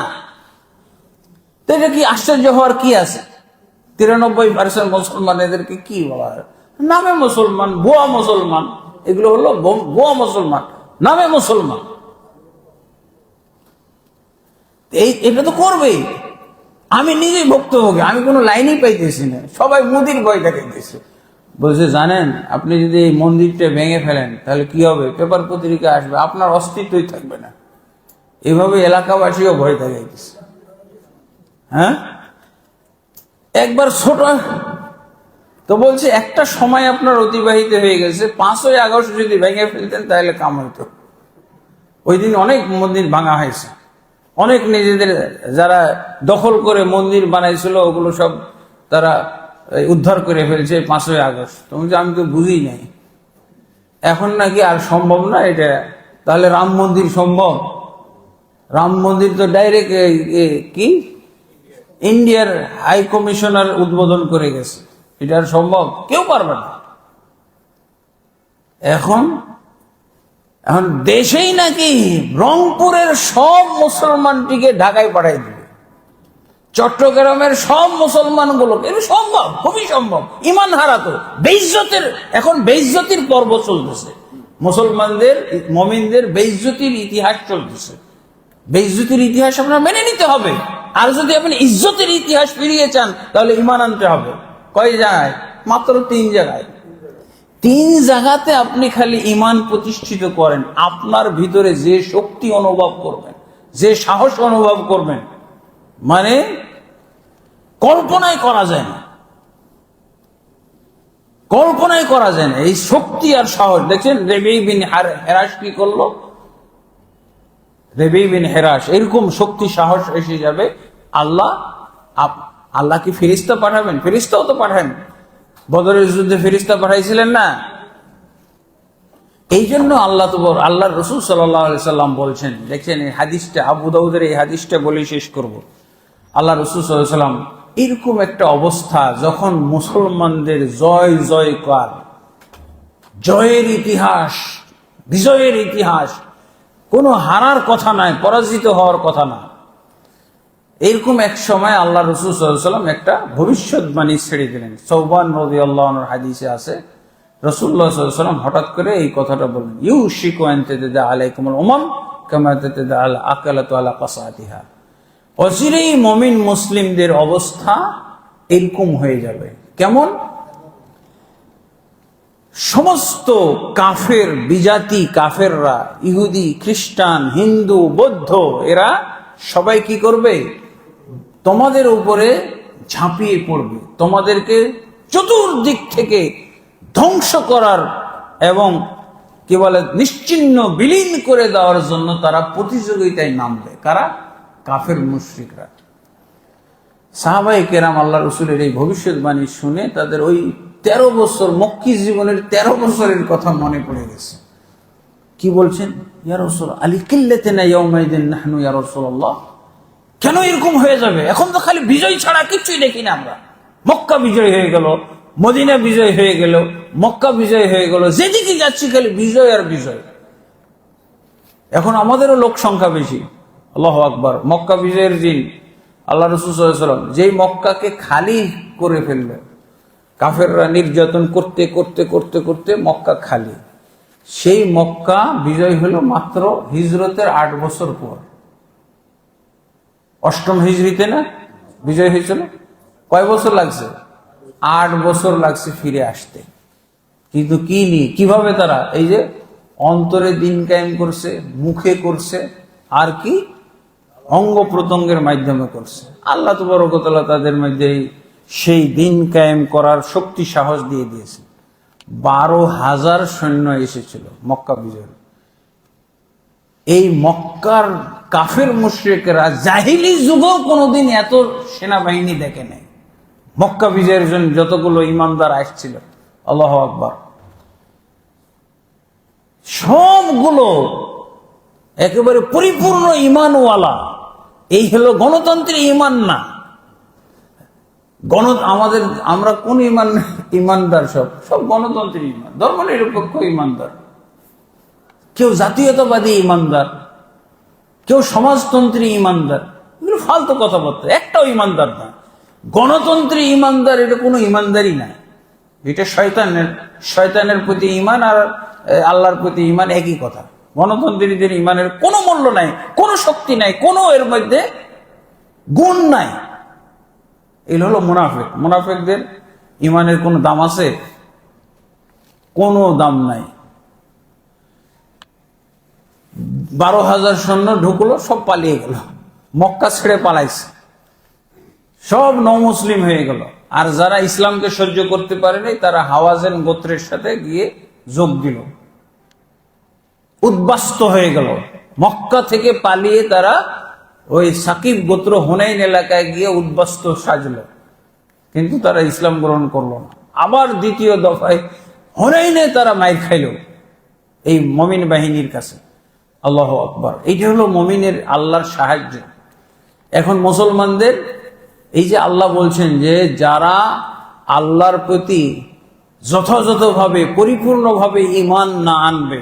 তো এটা কি আশ্চর্য হওয়ার কি আছে? 93% মুসলমান, এদেরকে কি বলা হয়? নামে মুসলমান, ভুয়া মুসলমান। এগুলো হলো ভুয়া মুসলমান, নামে মুসলমান। এটা তো করবেই। আমি নিজেই ভুক্তভোগী, আমি কোনো লাইনই পাইতেছি না, সবাই মোদির ভয় দেখাইতেছে। বলছে জানেন, আপনি যদি এই মন্দিরটা ভেঙে ফেলেন তাহলে কি হবে? পেপার পত্রিকা আসবে, আপনার অস্তিত্বই থাকবে না। এভাবে এলাকাবাসীও ভয় দেখাইতেছে। হ্যাঁ, একবার ছোট তো বলছে একটা সময় আপনার অতিবাহিত হয়ে গেছে, 5ই আগস্ট যদি ভেঙে ফেলতেন তাহলে কাম হইতো। ওই দিন অনেক মন্দির ভাঙা হয়েছে, অনেক নিজেদের যারা দখল করে মন্দির বানাইছিল ওগুলো সব তারা উদ্ধার করে ফেলছে 5ই আগস্ট। তুমি যে আমি তো বুঝি নাই, এখন নাকি আর সম্ভব না এটা। তাহলে রাম মন্দির সম্ভব? রাম মন্দির তো ডাইরেক্ট কি ইন্ডিয়ার হাই কমিশনার উদ্বোধন করে গেছে, এটা আর সম্ভব? কেউ পারবে না। এখন দেশেই নাকি রংপুরের সব মুসলমানটিকে ঢাকায় পাঠাই দিবে, চট্টগ্রামের সব মুসলমানগুলোকে। এটা সম্ভব, খুবই সম্ভব। ইমান হারাতো, বেইজ্জতের, এখন বেইজ্জতির পর্ব চলতেছে, মুসলমানদের মমিনদের বেইজ্জতির ইতিহাস চলতেছে। বেইজ্জতির ইতিহাস আপনার মেনে নিতে হবে। আর যদি আপনি ইজ্জতের ইতিহাস ফিরিয়ে চান তাহলে ঈমান আনতে হবে। কয় জায়গায়? মাত্র 3 জায়গায়। 3 জায়গাতে আপনি খালি ঈমান প্রতিষ্ঠিত করেন, আপনার ভিতরে যে শক্তি অনুভব করবেন, যে সাহস অনুভব করবেন, মানে কল্পনাই করা যায় না, কল্পনাই করা যায় না। এই শক্তি আর সাহস দেখছেন রেবেই বিন হেরাস কি করলো? রেবেই বিন হেরাস, এরকম শক্তি সাহস এসে যাবে। আল্লাহ কি ফেরেশতা পাঠাবেন? ফেরেশতাও তো পাঠান, বদরের যুদ্ধে ফেরেশতা পাঠাইছিলেন না? এই জন্য আল্লাহর রাসূল সাল্লাল্লাহু আলাইহি সাল্লাম বলছেন, দেখছেন এই হাদিসটা, আবু দাউদের এই হাদিসটা বলে শেষ করব। আল্লাহ রাসূল সাল্লাল্লাহু আলাইহি সাল্লাম এরকম একটা অবস্থা যখন মুসলমানদের জয়কার, জয়ের ইতিহাস, বিজয়ের ইতিহাস, কোনো হারার কথা নাই, পরাজিত হওয়ার কথা না, এরকম এক সময় আল্লাহ রাসূল সাল্লাল্লাহু আলাইহি সাল্লাম একটা ভবিষ্যৎবাণী ছেড়ে দিলেন। সৌবান রাদিয়াল্লাহু আনহুর হাদিসে আছে, রাসূলুল্লাহ সাল্লাল্লাহু আলাইহি সাল্লাম হঠাৎ করে এই কথাটা বললেন, ইউশিকু আন তাতাদা আলাইকুমুল উমাম কামা তাতাদা আল আকালাতু আলা কাসাতিহা। অচিরেই মুমিন মুসলিমদের অবস্থা এরকম হয়ে যাবে। কেমন? সমস্ত কাফের বিজাতি, কাফেররা, ইহুদি, খ্রিস্টান, হিন্দু, বৌদ্ধ, এরা সবাই কি করবে? তোমাদের উপরে ঝাঁপিয়ে পড়বে, তোমাদেরকে চতুর্দিক থেকে ধ্বংস করার এবং কি বলে নিশ্চিহ্ন বিলীন করে দেওয়ার জন্য তারা প্রতিযোগিতায় নামবে। কারা? কাফের মুশরিকরা। সাহাবায়ে কেরাম আল্লাহ রাসূলের এই ভবিষ্যৎবাণী শুনে তাদের ওই 13 বছর মক্কি জীবনের 13 বছরের কথা মনে পড়ে গেছে। কি বলছেন? ইয়া রাসূল আলী কিল্লাতিনা ইয়াউমাইদিন নাহনু ইয়া রাসূলুল্লাহ, কেন এরকম হয়ে যাবে? এখন তো খালি বিজয় ছাড়া কিছুই দেখি না আমরা। মক্কা বিজয় হয়ে গেল, মদিনা বিজয় হয়ে গেল, মক্কা বিজয় হয়ে গেল, যেদিকে যাচ্ছি খালি বিজয় আর বিজয়। এখন আমাদেরও লোক সংখ্যা বেশি। আল্লাহু আকবার। মক্কা বিজয়ের দিন আল্লাহ রাসূল সাল্লাল্লাহু আলাইহি ওয়াসাল্লাম যেই মক্কাকে খালি করে ফেললেন, কাফেররা নির্যাতন করতে করতে করতে করতে মক্কা খালি, সেই মক্কা বিজয় হলো মাত্র হিজরতের 8 বছর পর। 8ম হিজরিতে না বিজয় হয়েছিল? কয় বছর লাগছে? 8 বছর লাগছে ফিরে আসতে। কিন্তু কিভাবে তারা এই যে অন্তরে দিন কায়েম করছে, মুখে করছে, আর কি অঙ্গ প্রত্যঙ্গের মাধ্যমে করছে। আল্লাহ তাবারক ওয়া তাআলা তাদের মধ্যে সেই দিন কায়েম করার শক্তি সাহস দিয়ে দিয়েছে। 12,000 সৈন্য এসেছিল মক্কা বিজয়। এই মক্কার কাফের মুশরিকরা জাহিলি যুগেও কোনোদিন এত সেনাবাহিনী দেখে নাই। মক্কা বিজয়ের জন্য যতগুলো ইমানদার আসছিল, আল্লাহু আকবার, সবগুলো একেবারে পরিপূর্ণ ইমানওয়ালা। এই হলো গণতন্ত্রের ইমান না। আমরা কোন ইমানদার? সব গণতন্ত্রের ইমান, ধর্ম নিরপেক্ষ ইমানদার। কেউ জাতীয়তাবাদী ইমানদার, কেউ সমাজতন্ত্রী ইমানদার। এগুলো ফালতু কথাবার্তা, একটাও ইমানদার না। গণতন্ত্রী ইমানদার এটা কোনো ইমানদারই না। এটা শয়তানের প্রতি ইমান আর আল্লাহর প্রতি ইমান একই কথা। গণতন্ত্রীদের ইমানের কোনো মূল্য নাই, কোনো শক্তি নাই, কোনো এর মধ্যে গুণ নাই। এই হলো মুনাফিক। মুনাফিকদের ইমানের কোনো দাম আছে? কোনো দাম নাই। 12,000 সৈন্য ঢুকলো, সব পালিয়ে গেল, মক্কা ছেড়ে পালাইছে, সব নমুসলিম হয়ে গেল। আর যারা ইসলামকে সহ্য করতে পারেনি তারা হাওয়াজেন গোত্রের সাথে গিয়ে যোগ দিল, উদ্বাস্ত হয়ে গেল। মক্কা থেকে পালিয়ে তারা ওই সাকিব গোত্র হুনাইন এলাকায় গিয়ে উদ্বাস্ত সাজলো, কিন্তু তারা ইসলাম গ্রহণ করলো না। আবার দ্বিতীয় দফায় হুনাইনে তারা মাইর খাইল এই মুমিন বাহিনীর কাছে। আল্লাহু আকবার। এইটা হলো মুমিনের আল্লাহর সাহায্য। এখন মুসলমানদের এই যে আল্লাহ বলছেন যে যারা আল্লাহর প্রতি যথাযথভাবে পরিপূর্ণভাবে ঈমান না আনবে,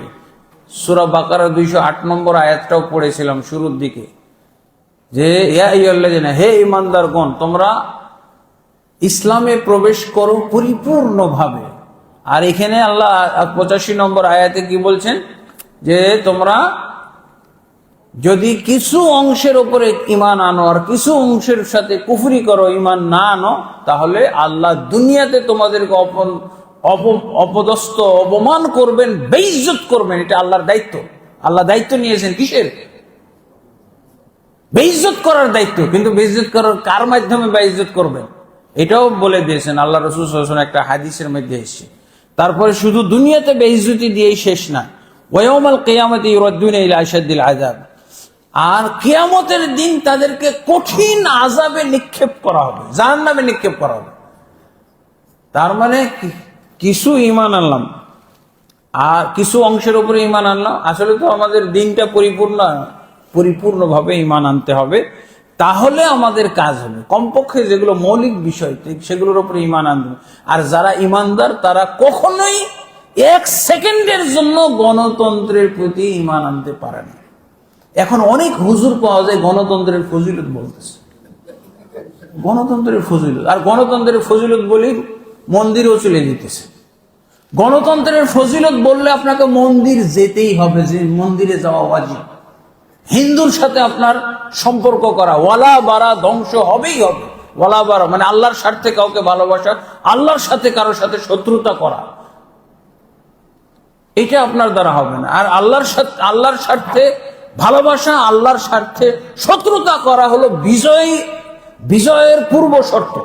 সূরা বাকারা 208 নম্বর আয়াতটাও পড়েছিলাম শুরুর দিকে, যে ইয়া আইয়ুহাল্লাযিনা, হে ঈমানদারগণ, তোমরা ইসলামে প্রবেশ করো পরিপূর্ণভাবে। আর এখানে আল্লাহ 85 নম্বর আয়াতে কি বলছেন? যে তোমরা যদি কিছু অংশের উপরে ইমান আনো আর কিছু অংশের সাথে কুফরি করো, ইমান না আনো, তাহলে আল্লাহ দুনিয়াতে তোমাদেরকে অপদস্থ, অপমান করবেন, বেইজ্জত করবেন। এটা আল্লাহর দায়িত্ব। আল্লাহ দায়িত্ব নিয়েছেন কিসের? বেইজ্জত করার দায়িত্ব। কিন্তু বেইজ্জত করার কার মাধ্যমে বেইজ্জত করবেন এটাও বলে দিয়েছেন আল্লাহ রাসূল সাল্লাল্লাহু আলাইহি ওয়াসাল্লাম, একটা হাদিসের মধ্যে এসেছে। তারপরে শুধু দুনিয়াতে বেইজ্জতি দিয়েই শেষ না, ওয়া ইয়াউমাল কিয়ামাতি ইউরাদ্দুনা ইলা আশাদ্দিল আযাব, আর কিয়ামতের দিন তাদেরকে কঠিন আযাবে নিক্ষেপ করা হবে, জাহান্নামে নিক্ষেপ করা হবে। তার মানে কিছু ঈমান আনলাম আর কিছু অংশের উপরে ঈমান আনলাম, আসলে তো আমাদের দিনটা পরিপূর্ণভাবে ঈমান আনতে হবে, তাহলে আমাদের কাজ হবে। কমপক্ষে যেগুলো মৌলিক বিষয় সেগুলোর উপরে ঈমান আনতে হবে। আর যারা ঈমানদার তারা কখনোই এক সেকেন্ডের জন্য গণতন্ত্রের প্রতি ঈমান আনতে পারে না। এখন অনেক হুজুর পাওয়া যায় গণতন্ত্রের ফজিলত বলতেছে, গণতন্ত্রের ফজিলত, আর গণতন্ত্রের ফজিলত বলি মন্দিরেও চলে যেতেছে। গণতন্ত্রের ফজিলত বললে আপনাকে মন্দির যেতেই হবে, যে মন্দিরে যাওয়া ওয়াজিব। হিন্দুর সাথে আপনার সম্পর্ক করা, ওয়ালা বারা ধ্বংস হবেই হবে। ওয়ালা বারা মানে আল্লাহর স্বার্থে কাউকে ভালোবাসা, আল্লাহর সাথে কারোর সাথে শত্রুতা করা, এটা আপনার দ্বারা হবে না। আর আল্লাহর স্বার্থে ভালোবাসা, আল্লাহর স্বার্থে শত্রুতা করা হলো বিজয়ের পূর্ব শর্ত।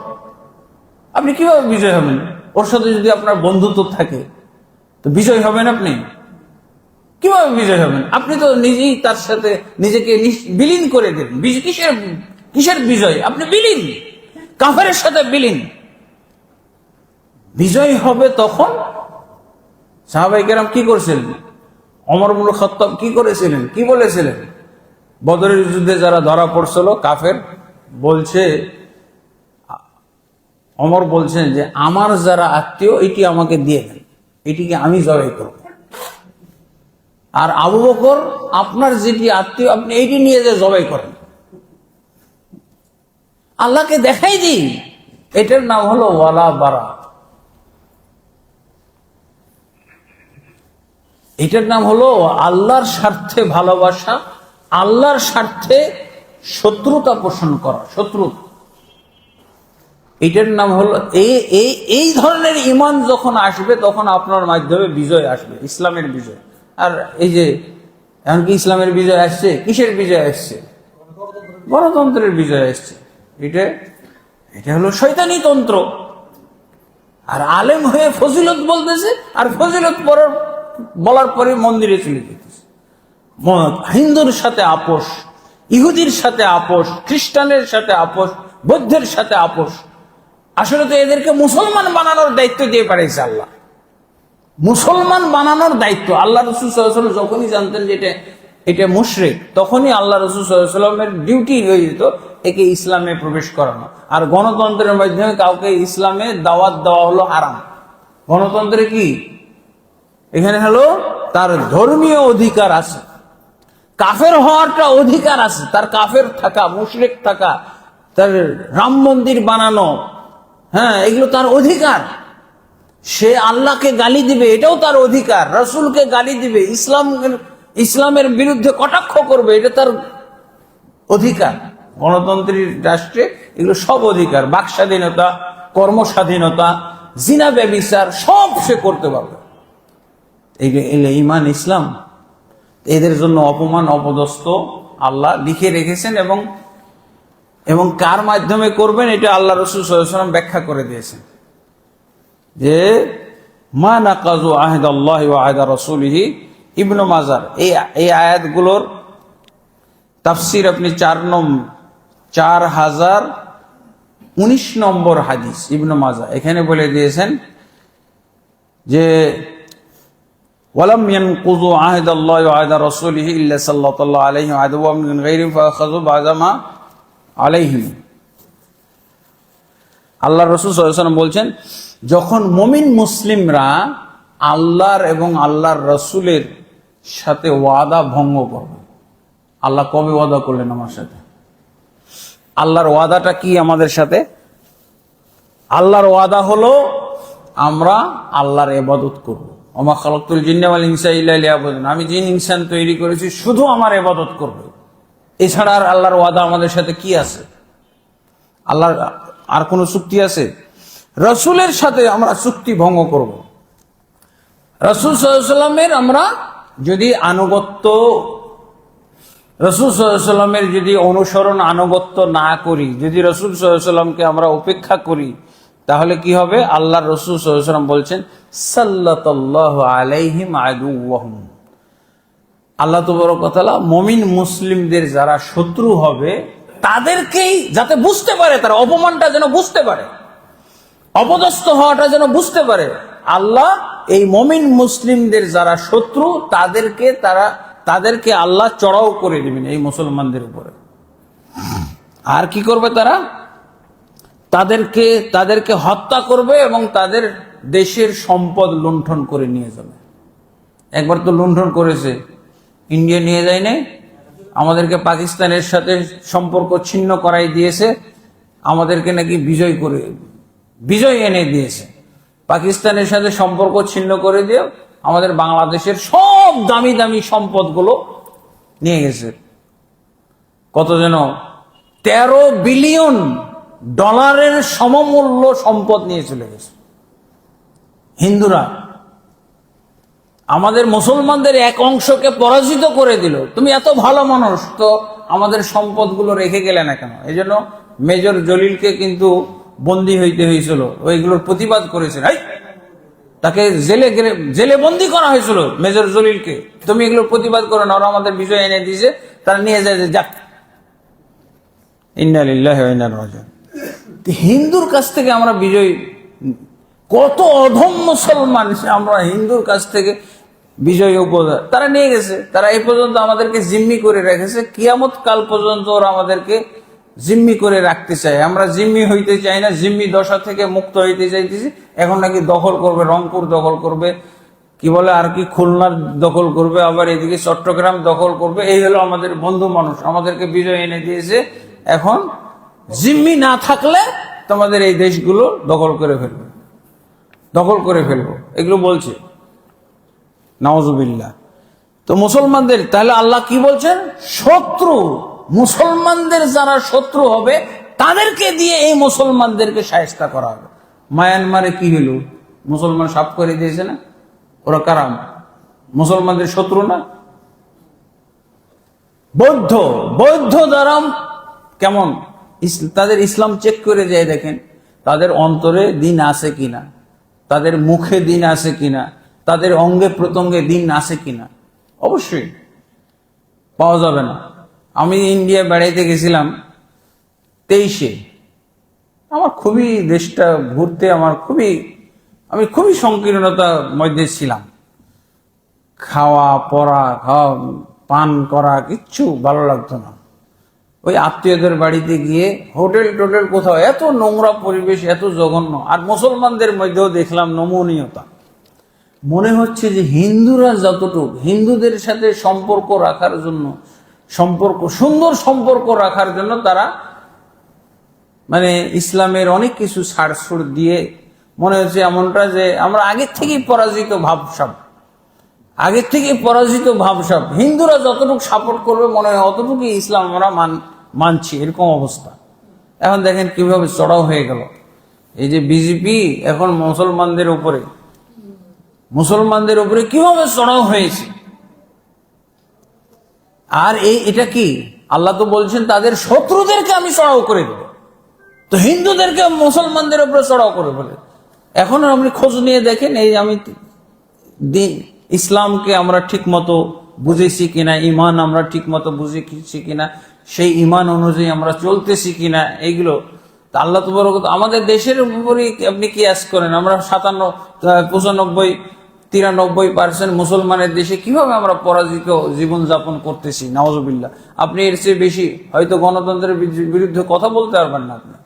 আপনি কিভাবে বিজয় হবেন? ওর সাথে যদি আপনার বন্ধুত্ব থাকে তো বিজয় হবেন আপনি? কিভাবে বিজয় হবেন? আপনি তো নিজেই তার সাথে নিজেকে বিলীন করে দেন। কিসের বিজয়? আপনি বিলীন, কাফেরের সাথে বিলীন। বিজয় হবে তখন। সাহাবায়ে কেরাম কি করেছিলেন? ওমর ইবনে খাত্তাব কি করেছিলেন, কি বলেছিলেন? বদরের যুদ্ধে যারা ধরা পড়ছিল কাফের, বলছে, ওমর বলছেন যে আমার যারা আত্মীয় এটি আমাকে দিয়ে দেন, এটিকে আমি জবাই করব। আর আবু বকর, আপনার যেটি আত্মীয় আপনি এইটি নিয়ে যে জবাই করেন, আল্লাহকে দেখাই দিই। এটার নাম হলো ওয়ালা বারা, এটার নাম হলো আল্লাহর স্বার্থে ভালোবাসা, আল্লাহর স্বার্থে শত্রুতা পোষণ করা, শত্রুতা। এটার নাম হলো এই ধরনের ঈমান যখন আসবে তখন আপনার মাধ্যমে বিজয় আসবে, ইসলামের বিজয়। আর এই যে এমনকি ইসলামের বিজয় আসছে, কিসের বিজয় আসছে? গণতন্ত্রের বিজয় আসছে। এটা হলো শয়তানি তন্ত্র। আর আলেম হয়ে ফজিলত বলতেছে, আর ফজিলত বলার পরে মন্দিরে চলে যেতেছে। হিন্দুর সাথে আপোষ, ইহুদির সাথে আপোষ, খ্রিস্টানের সাথে আপোষ, বৌদ্ধের সাথে আপোষ। আসলে তো এদেরকে মুসলমান বানানোর দায়িত্ব দিয়ে পাঠাইছে আল্লাহ। মুসলমান বানানোর দায়িত্ব আল্লাহ রাসূল সাল্লাল্লাহু আলাইহি ওয়াসাল্লাম যখনই জানতেন যে এটা মুশরিক, তখনই আল্লাহ রাসূল সাল্লাল্লাহু আলাইহি ওয়াসাল্লামের ডিউটি হয়ে যেত একে ইসলামে প্রবেশ করানো। আর গণতন্ত্রের মাধ্যমে কাউকে ইসলামে দাওয়াত দেওয়া হলো হারাম। গণতন্ত্রে কি এখানে হলো তার ধর্মীয় অধিকার আছে, কাফের হওয়ারটা অধিকার আছে, তার কাফের থাকা, মুশরিক থাকা, তার রাম মন্দির বানানো, হ্যাঁ, এগুলো তার অধিকার। সে আল্লাহকে গালি দিবে, এটাও তার অধিকার। রাসূলকে গালি দিবে, ইসলামের বিরুদ্ধে কটাক্ষ করবে, এটা তার অধিকার। গণতন্ত্রী রাষ্ট্রে এগুলো সব অধিকার। বাক স্বাধীনতা, কর্ম স্বাধীনতা, জিনা ব্যভিচার সব সে করতে পারবে। ঈমান ইসলাম এদের জন্য অপমান, অপদস্থ আল্লাহ লিখে রেখেছেন, এবং কার মাধ্যমে করবেন এটা আল্লাহ রাসূল সাল্লাল্লাহু আলাইহি ওয়াসাল্লাম ব্যাখ্যা করে দিয়েছেন যে মা নাকাযু আহদাল্লাহি ওয়া আহদা রাসূলিহি। ইবনে মাজার এই আয়াতগুলোর তাফসীর আপনি 4019 নম্বর হাদিস ইবনে মাজাহ, এখানে বলে দিয়েছেন যে ওয়ালাম ইয়ানকুযু আহদাল্লাহি ওয়া আহদা রাসূলিহি ইল্লা সাল্লাল্লাহু আলাইহি ওয়া আদওয়া মিন গায়রিহি ফাখাযু বাযামা আলাইহিম। আল্লাহ রাসূল সাল্লাল্লাহু আলাইহি ওয়াসাল্লাম বলছেন, যখন মুমিন মুসলিমরা আল্লাহর এবং আল্লাহর রাসূলের সাথে ওয়াদা ভঙ্গ করবে। আল্লাহ কবে ওয়াদা করলেন আমার সাথে? আল্লাহর ওয়াদাটা কি আমাদের সাথে? আল্লাহর ওয়াদা হলো আমরা আল্লাহর ইবাদত করব। ওমা খালাকতুল জিন্না ওয়াল ইনসা ইল্লা লিয়াবুদুন, আমি জিন ইনসান তৈরি করেছি শুধু আমার ইবাদত করবে। এছাড়া আর আল্লাহর ওয়াদা আমাদের সাথে কি আছে? আল্লাহর আর কোনো চুক্তি আছে? রসুলের সাথে আমরা চুক্তি ভঙ্গ করব। রসুল সাল্লাল্লাহু আলাইহি ওয়াসাল্লামের আমরা যদি আনুগত্য, রসুল সাল্লাল্লাহু আলাইহি ওয়াসাল্লামের যদি অনুসরণ আনুগত্য না করি, যদি রসুল সাল্লাল্লাহু আলাইহি ওয়াসাল্লামকে আমরা উপেক্ষা করি, তাহলে কি হবে? আল্লাহর রসুল সাল্লাল্লাহু আলাইহি ওয়াসাল্লাম বলছেন, সাল্লাল্লাহু আলাইহিম আদুওয়াহুম, আল্লাহ তাবারক ওয়া তাআলা মুমিন মুসলিমদের যারা শত্রু হবে তাদেরকেই যাতে বুঝতে পারে, তারা অপমানটা যেন বুঝতে পারে, অপদস্থ হওয়াটা যেন বুঝতে পারে, আল্লাহ এই মুমিন মুসলিমদের যারা শত্রু তাদেরকে আল্লাহ চড়াও করে দিবেন এই মুসলমানদের উপরে। আর কি করবে? তাদেরকে হত্যা করবে এবং তাদের দেশের সম্পদ লুণ্ঠন করে নিয়ে যাবে। একবার তো লুণ্ঠন করেছে, ইন্ডিয়া নিয়ে যায় নাই, আমাদেরকে পাকিস্তানের সাথে সম্পর্ক ছিন্ন করাই দিয়েছে, আমাদেরকে নাকি বিজয় এনে দিয়েছে। পাকিস্তানের সাথে সম্পর্ক ছিন্ন করে দিয়ে আমাদের বাংলাদেশের সব দামি দামি সম্পদগুলো নিয়ে গেছে। কত যেন 13 বিলিয়ন ডলারের সমমূল্য সম্পদ নিয়ে চলে গেছে হিন্দুরা। আমাদের মুসলমানদের এক অংশকে পরাজিত করে দিল। তুমি এত ভালো মানুষ, তো আমাদের সম্পদগুলো রেখে গেলে না কেন? এই জন্য মেজর জলিলকে কিন্তু বন্দী হইতে হয়েছিল, ওইগুলোর প্রতিবাদ করেছেন। তাকে জেলে বন্দী করা হয়েছিল মেজর জলিলকে। তুমি এগুলোর প্রতিবাদ করো না, ওরা আমাদের বিজয় এনে দিয়েছে, তারা নিয়ে যায় যে যাক। ইন্না লিল্লাহি ওয়া ইন্না ইলাইহি রাজিউন। হিন্দুর কাছ থেকে আমরা বিজয়, কত অধম মুসলমান আমরা হিন্দুর কাছ থেকে বিজয় উপহার তারা নিয়ে গেছে। তারা এই পর্যন্ত আমাদেরকে জিম্মি করে রেখেছে, কিয়ামত কাল পর্যন্ত ওরা আমাদেরকে জিম্মি করে রাখতে চায়। আমরা জিম্মি হইতে চাই না, জিম্মি দশা থেকে মুক্ত হইতে চাইতেছি। এখন নাকি দখল করবে, রংপুর দখল করবে, কি বলে আর কি খুলনার দখল করবে, আবার এদিকে চট্টগ্রাম দখল করবে। এই হলো আমাদের বন্ধু মানুষ, আমাদেরকে বিজয় এনে দিয়েছে। এখন জিম্মি না থাকলে তোমাদের এই দেশগুলো দখল করে ফেলবো, এগুলো বলছে। নাউজুবিল্লাহ। তো মুসলমানদের তাহলে আল্লাহ কি বলছেন? শত্রু, মুসলমানদের যারা শত্রু হবে তাদেরকে দিয়ে এই মুসলমানদেরকে শায়েস্তা করা হবে। মায়ানমারে কি হলো? মুসলমান সাফ করে দিয়েছে না? ওরা কারাম মুসলমানদের শত্রু না? বৌদ্ধ দ্বারা কেমন তাদের ইসলাম চেক করে যায়, দেখেন তাদের অন্তরে দিন আছে কিনা, তাদের মুখে দিন আছে কিনা, তাদের অঙ্গে প্রত্যঙ্গে দিন আছে কিনা। অবশ্যই পাওয়া যাবে না। আমি ইন্ডিয়া বেড়াইতে গেছিলাম 23-এ। আমার খুবই দেশটা ঘুরতে আমি খুবই সংকীর্ণতার মধ্যে ছিলাম। খাওয়া পান করা কিচ্ছু ভালো লাগতো না। ওই আত্মীয়দের বাড়িতে গিয়ে হোটেল কোথাও এত নোংরা পরিবেশ, এত জঘন্য। আর মুসলমানদের মধ্যেও দেখলাম নমনীয়তা। মনে হচ্ছে যে হিন্দুরা যতটুকু হিন্দুদের সাথে সম্পর্ক রাখার জন্য, সুন্দর সম্পর্ক রাখার জন্য তারা ইসলামের অনেক কিছু ছাড়ছুড় দিয়ে মনে হচ্ছে এমনটা যে আমরা আগের থেকেই পরাজিত ভাবসাব। হিন্দুরা যতটুকু সাপোর্ট করবে মনে হয় অতটুকু ইসলাম আমরা মানছি, এরকম অবস্থা। এখন দেখেন কিভাবে চড়াও হয়ে গেল। এই যে বিজেপি এখন মুসলমানদের উপরে কিভাবে চড়াও হয়েছে। আর এটা কি আল্লাহ তো বলছেন তাদের শত্রুদেরকে আমি চড়াও করে দেব, তো হিন্দুদেরকে মুসলমানদের উপরে চড়াও করে বলে। এখন আপনি খোঁজ নিয়ে দেখেন, এই আমি ইসলামকে আমরা ঠিক মতো বুঝেছি কিনা, ইমান আমরা ঠিক মতো বুঝেছি কিনা, সেই ইমান অনুযায়ী আমরা চলতেছি কিনা, এইগুলো আল্লাহ তো বড় কথা। আমাদের দেশের উপরই আপনি কিয়াস করেন, আমরা 93% মুসলমানের দেশে কিভাবে আমরা পরাজিত জীবন যাপন করতেছি। নাউজুবিল্লাহ। আপনি এর চেয়ে বেশি হয়তো গণতন্ত্রের বিরুদ্ধে কথা বলতে পারবেন না আপনি।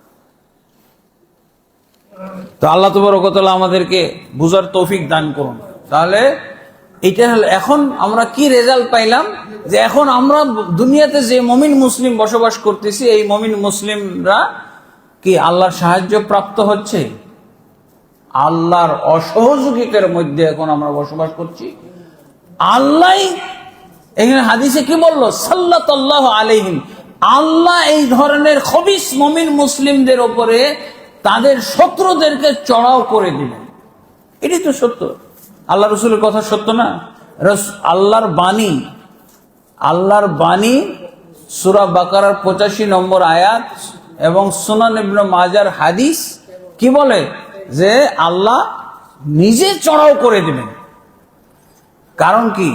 তো আল্লাহ তাবারক ওয়া তাআলা আমাদেরকে বুঝার তৌফিক দান করুন। তাহলে এটা হলো এখন আমরা কি রেজাল্ট পাইলাম, যে এখন আমরা দুনিয়াতে যে মুমিন মুসলিম বসবাস করতেছি, এই মুমিন মুসলিমরা কি আল্লাহর সাহায্য প্রাপ্ত হচ্ছে? আল্লাহর অসহযোগিতার মধ্যে এখন আমরা বসবাস করছি। আল্লাহ এখানে হাদিসে কি বললো? সাল্লাল্লাহু আলাইহিম, আল্লাহ এই ধরনের খবিস মুমিন মুসলিমদের উপরে তাদের শত্রুদেরকে চড়াও করে দিবেন। এটাই তো সত্য। আল্লাহ রসুলের কথা সত্য না? আল্লাহর বাণী সূরা বাকারার 85 নম্বর আয়াত এবং সুনান ইবনে মাজার হাদিস কি বলে? যে আল্লাহ নিজে চড়াও করে দিবেন। কারণ কি?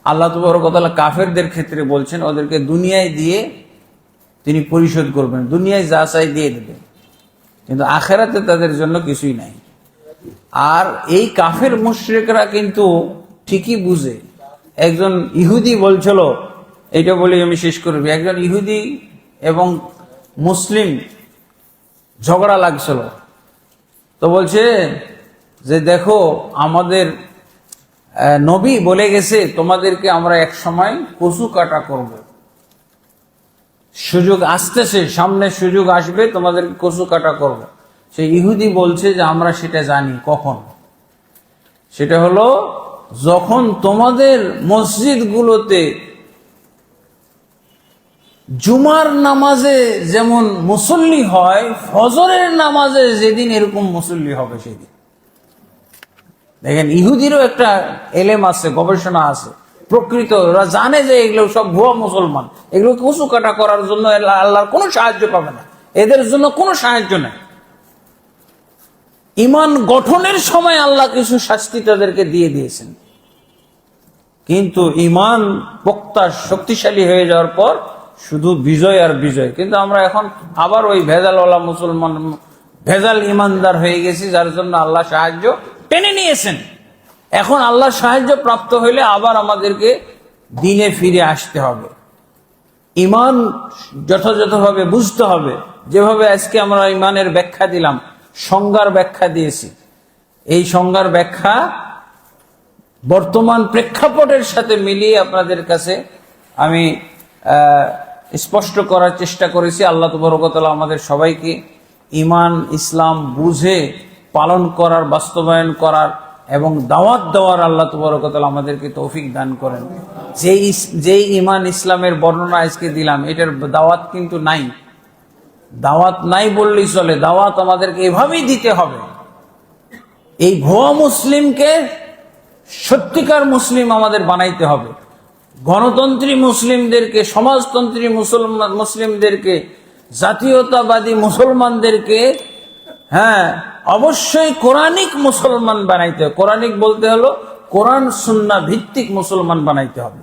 আল্লাহ তাবারক ওয়া তাআলা কাফেরদের ক্ষেত্রে বলছেন ওদেরকে দুনিয়ায় দিয়ে তিনি পরিশোধ করবেন, দুনিয়ায় যা চাই দিয়ে দেবেন, কিন্তু আখেরাতে তাদের জন্য কিছুই নাই। আর এই কাফের মুশরিকরা কিন্তু ঠিকই বুঝে। একজন ইহুদি বলছিল, এটা বলে আমি শেষ করব, একজন ইহুদি এবং মুসলিম ঝগড়া লাগছিল। তো বলছে যে দেখো, আমাদের নবী বলে গেছে তোমাদেরকে আমরা এক সময় কচু কাটা করব, সুযোগ আসতেছে, সামনে সুযোগ আসবে, তোমাদেরকে কচু কাটা করব। সেই ইহুদি বলছে যে আমরা সেটা জানি। কখন? সেটা হলো যখন তোমাদের মসজিদগুলোতে জুমার নামাজে যেমন মুসল্লি হয়, ফজরের নামাজে যেদিন এরকম মুসল্লি হবে সেদিন। দেখেন, ইহুদিরও একটা এলেম আছে, গবেষণা আছে, প্রকৃত ওরা জানে যে এগুলো সব ভুয়া মুসলমান, এগুলো কচু কাটা করার জন্য আল্লাহর কোনো সাহায্য পাবে না, এদের জন্য কোনো সাহায্য নেই। ঈমান গঠনের সময় আল্লাহ কিছু শাস্তি তাদেরকে দিয়ে দিয়েছেন, কিন্তু ঈমান পোক্তা শক্তিশালী হয়ে যাওয়ার পর শুধু বিজয় আর বিজয়। কিন্তু আমরা এখন আবার ওই ভেজালওয়ালা মুসলমান, ভেজাল ঈমানদার হয়ে গেছি, যার জন্য আল্লাহ সাহায্য টেনে নিয়েছেন। এখন আল্লাহর সাহায্য প্রাপ্ত হইলে আবার আমাদেরকে দিনে ফিরে আসতে হবে, ঈমান যথাযথভাবে বুঝতে হবে। যেভাবে আজকে আমরা ঈমানের ব্যাখ্যা দিলাম, সংজ্ঞার ব্যাখ্যা দিয়েছি, এই সংজ্ঞার ব্যাখ্যা বর্তমান প্রেক্ষাপটের সাথে মিলিয়ে আপনাদের কাছে আমি স্পষ্ট করার চেষ্টা করেছি। আল্লাহ তাবারক ওয়া তাআলা আমাদের সবাইকে ঈমান ইসলাম বুঝে পালন করার, বাস্তবায়ন করার এবং দাওয়াত দেওয়ার আল্লাহ তাবারক ওয়া তাআলা আমাদেরকে তৌফিক দান করেন। যেই ঈমান ইসলামের বর্ণনা আজকে দিলাম, এটার দাওয়াত কিন্তু নাই, দাওয়াত নাই বললেই চলে। দাওয়াত আমাদেরকে এভাবেই দিতে হবে। এই ভুয়া মুসলিমকে সত্যিকার মুসলিম আমাদের বানাইতে হবে। গণতন্ত্রী মুসলিমদেরকে, সমাজতন্ত্রী মুসলিমদেরকে, জাতীয়তাবাদী মুসলমানদেরকে অবশ্যই কোরআনিক মুসলমান বানাইতে হবে। কোরআনিক বলতে হলো কোরআন সুন্নাহ ভিত্তিক মুসলমান বানাইতে হবে।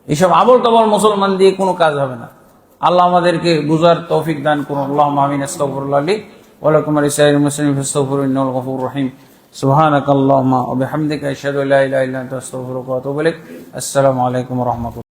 এইসব আবল তাবল মুসলমান দিয়ে কোনো কাজ হবে না। আল্লাহ আমাদেরকে বুঝার তৌফিক দান করুন। আল্লাহুম্মা আমিন। আস্তাগফিরুল্লাহ লি ওয়া লাকুম ওয়া লিসাইরিল মুসলিমিন ফাস্তাগফিরুহু ইন্নাহু গফুরুর রহিম। সুবহানাকাল্লাহুম্মা ওয়া বিহামদিকা আশহাদু আল্লা ইলাহা ইল্লা আনতা আস্তাগফিরুকা ওয়া আতুবু ইলাইক। আসসালামু আলাইকুম ওয়া রাহমাতুল্লাহ।